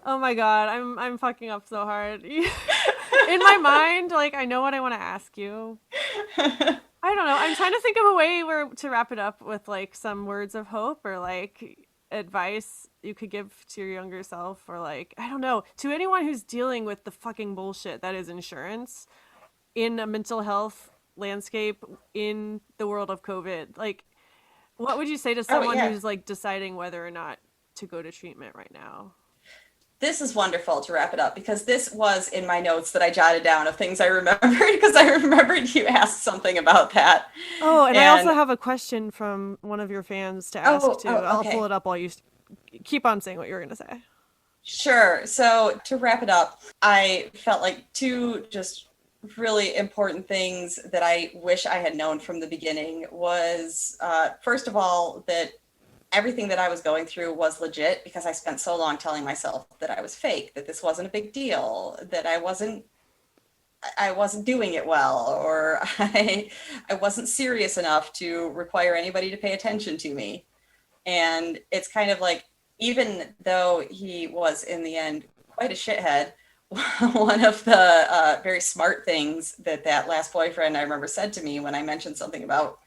Oh my God, I'm fucking up so hard. In my mind, like, I know what I want to ask you. I don't know. I'm trying to think of a way where to wrap it up with like some words of hope or like advice you could give to your younger self or like I don't know, to anyone who's dealing with the fucking bullshit that is insurance in a mental health landscape in the world of COVID. Like what would you say to Oh someone yeah, who's like deciding whether or not to go to treatment right now? this is wonderful to wrap it up because this was in my notes that I jotted down of things I remembered because I remembered you asked something about that. Oh, and I also And have a question from one of your fans to ask oh, too. oh, I'll pull okay. it up while you keep on saying what you're going to say. Sure. So to wrap it up, I felt like two just really important things that I wish I had known from the beginning was first of all, that everything that I was going through was legit because I spent so long telling myself that I was fake, that this wasn't a big deal, that I wasn't doing it well, or I wasn't serious enough to require anybody to pay attention to me. And it's kind of like, even though he was in the end quite a shithead, one of the very smart things that that last boyfriend I remember said to me when I mentioned something about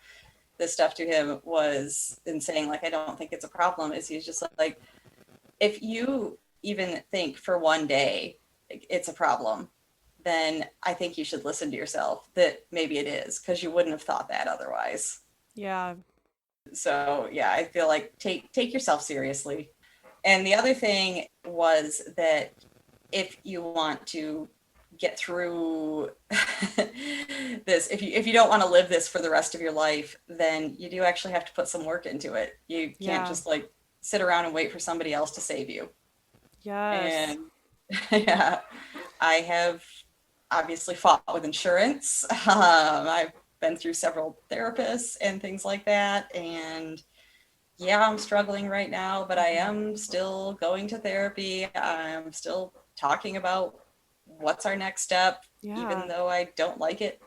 this stuff to him was in saying like, I don't think it's a problem, is he's just like, if you even think for one day it's a problem, then I think you should listen to yourself that maybe it is because you wouldn't have thought that otherwise. Yeah, So yeah, I feel like take yourself seriously. And the other thing was that if you want to get through this, if you don't want to live this for the rest of your life, then you do actually have to put some work into it. You can't Yeah. just like sit around and wait for somebody else to save you. Yes. And yeah, I have obviously fought with insurance. I've been through several therapists and things like that. And yeah, I'm struggling right now, but I am still going to therapy. I'm still talking about what's our next step, even Yeah. though I don't like it.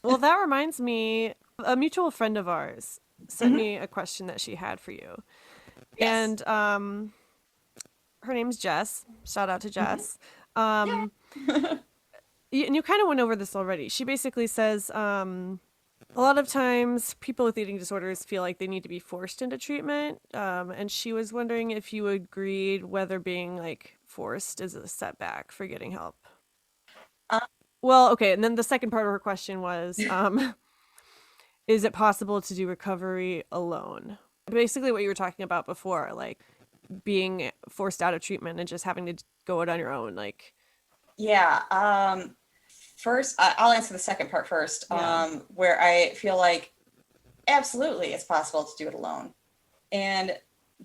Well, that reminds me, a mutual friend of ours sent Mhm. me a question that she had for you. Yes. And her name's Jess. Shout out to Mhm. Jess. Um, and you kind of went over this already. She basically says a lot of times people with eating disorders feel like they need to be forced into treatment. And she was wondering if you agreed whether being like forced is a setback for getting help. Uh, Well, okay. And then the second part of her question was is it possible to do recovery alone? Basically, what you were talking about before, like being forced out of treatment and just having to go it on your own. Like, yeah. First, I'll answer the second part first, yeah, where I feel like absolutely it's possible to do it alone. And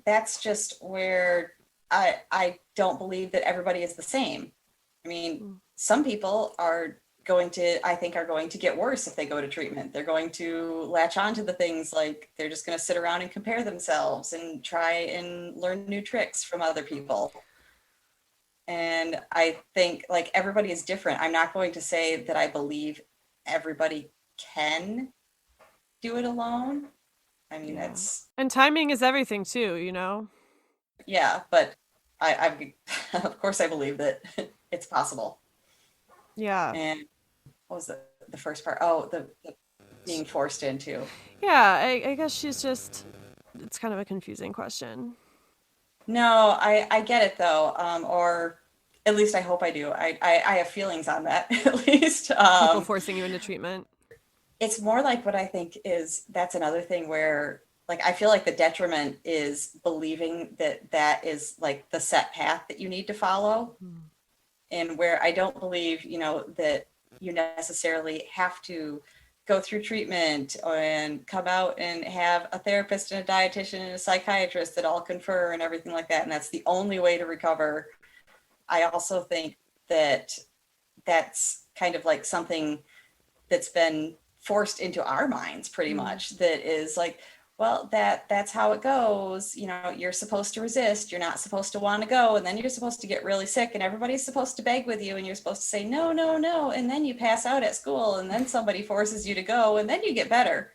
that's just where I don't believe that everybody is the same. I mean, mm, some people are going to, I think, are going to get worse if they go to treatment. They're going to latch on to the things like they're just going to sit around and compare themselves and try and learn new tricks from other people. And I think like everybody is different. I'm not going to say that I believe everybody can do it alone. I mean, yeah. that's, And timing is everything too, you know? yeah, but of course, I believe that it's possible. Yeah. And what was the first part? Oh, the being forced into. Yeah, I guess she's just, it's kind of a confusing question. No, I get it though, or at least I hope I do. I have feelings on that at least. People forcing you into treatment. It's more like what I think is that's another thing where like I feel like the detriment is believing that that is like the set path that you need to follow, Mm. and where I don't believe, that you necessarily have to go through treatment and come out and have a therapist and a dietitian and a psychiatrist that all confer and everything like that. And that's the only way to recover. I also think that that's kind of like something that's been forced into our minds pretty Mm. much, that is like, well, that's how it goes. You're supposed to resist, you're not supposed to want to go, and then you're supposed to get really sick and everybody's supposed to beg with you and you're supposed to say no, no, no, and then you pass out at school and then somebody forces you to go and then you get better.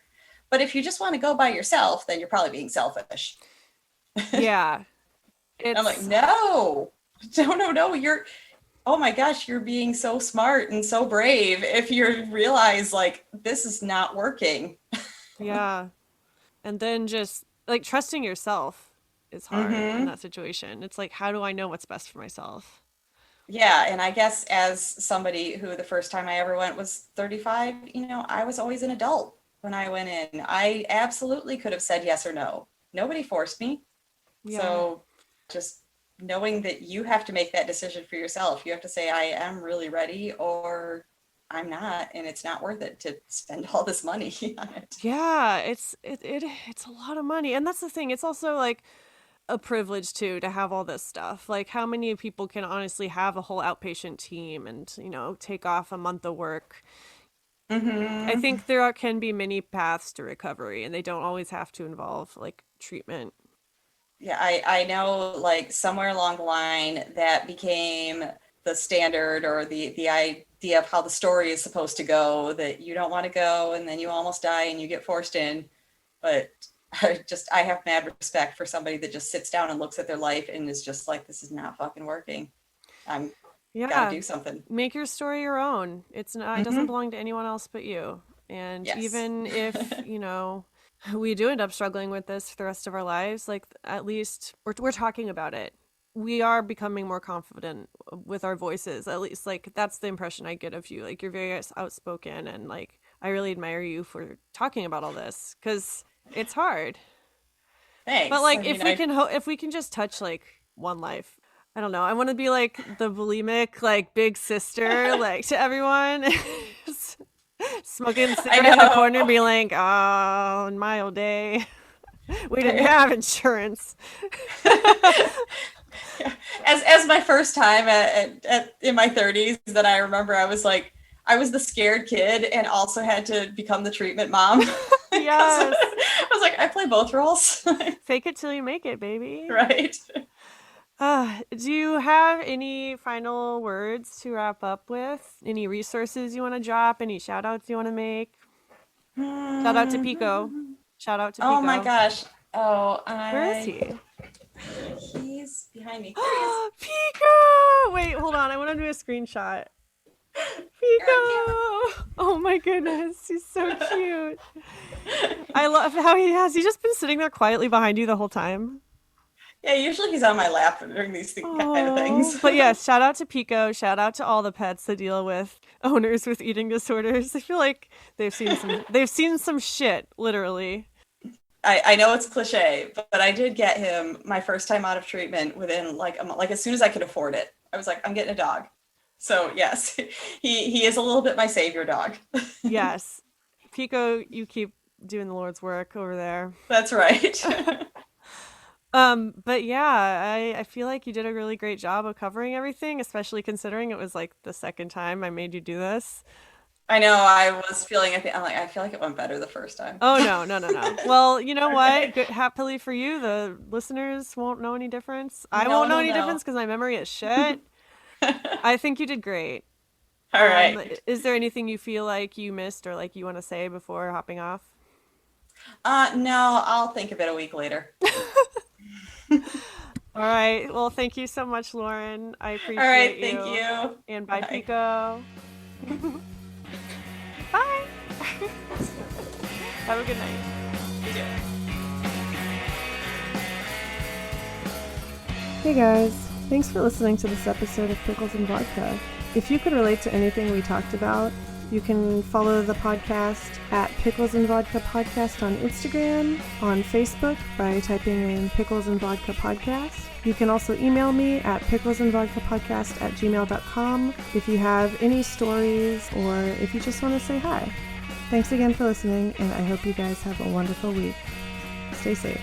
But if you just want to go by yourself, then you're probably being selfish. Yeah. I'm like, It's, no, no, no, no, oh my gosh, you're being so smart and so brave if you realize like this is not working. yeah. And then just like trusting yourself is hard in Mm-hmm. that situation. It's like, how do I know what's best for myself? Yeah, and I guess as somebody who the first time I ever went was 35, I was always an adult when I went in. I absolutely could have said yes or no. Nobody forced me. Yeah. So just knowing that you have to make that decision for yourself. You have to say, I am really ready or I'm not, and it's not worth it to spend all this money on it. Yeah, it's a lot of money. And that's the thing. It's also like a privilege too to have all this stuff. Like how many people can honestly have a whole outpatient team and, take off a month of work. I Mm-hmm. think there can be many paths to recovery and they don't always have to involve like treatment. Yeah, I know like somewhere along the line that became the standard or the idea of how the story is supposed to go, that you don't want to go and then you almost die and you get forced in. But I have mad respect for somebody that just sits down and looks at their life and is just like, this is not fucking working. I'm got to Yeah, do something. make your story your own. It's not, it doesn't Mm-hmm. belong to anyone else but you. And Yes. even if, we do end up struggling with this for the rest of our lives, like at least we're talking about it. We are becoming more confident with our voices. At least like that's the impression I get of you. Like you're very outspoken and like I really admire you for talking about all this cuz it's hard. But Thanks. like I if mean, we can if we can just touch like one life. I don't know. I want to be like the bulimic like big sister like to everyone. Smoking I cigarette in the corner know. be like, "Oh, in my old day, we didn't have insurance." As my first time in my 30s, then I remember I was like, I was the scared kid and also had to become the treatment mom because Yes. I was like, I play both roles. Fake it till you make it, baby. Right. Do you have any final words to wrap up with? Any resources you want to drop? Any shout outs you want to make? Shout out to Pico. Shout out to Oh my Pico. gosh. Oh, Where is he? he's behind me. There he is. Pico! Wait, hold on. I want to do a screenshot. You're on camera. Pico! Oh my goodness. He's so cute. I love how he's just been sitting there quietly behind you the whole time. Yeah, usually he's on my lap during these kind of Oh, things. but yes, shout out to Pico. Shout out to all the pets that deal with owners with eating disorders. I feel like they've seen some shit, literally. I know it's cliche, but I did get him my first time out of treatment within like a month, like as soon as I could afford it. I was like, I'm getting a dog. So yes, he is a little bit my savior dog. Yes. Pico, you keep doing the Lord's work over there. That's right. But yeah, I feel like you did a really great job of covering everything, especially considering it was like the second time I made you do this. I know I was feeling, I'm like, I feel like it went better the first time. Oh no, no, no, no. Well, you know what? Okay. Good, happily for you, the listeners won't know any difference. I No, won't know no, any no. difference because my memory is shit. I think you did great. All right. Is there anything you feel like you missed or like you want to say before hopping off? No, I'll think of it a week later. All right. Well, thank you so much, Lauren. I All right. appreciate Thank you. you. And bye, Bye. Pico. Bye. Have a good night. You too. Hey guys, thanks for listening to this episode of Pickles and Vodka. If you could relate to anything we talked about, you can follow the podcast at Pickles and Vodka Podcast on Instagram, on Facebook by typing in Pickles and Vodka Podcast. You can also email me at picklesandvodkapodcast@gmail.com if you have any stories or if you just want to say hi. Thanks again for listening, and I hope you guys have a wonderful week. Stay safe.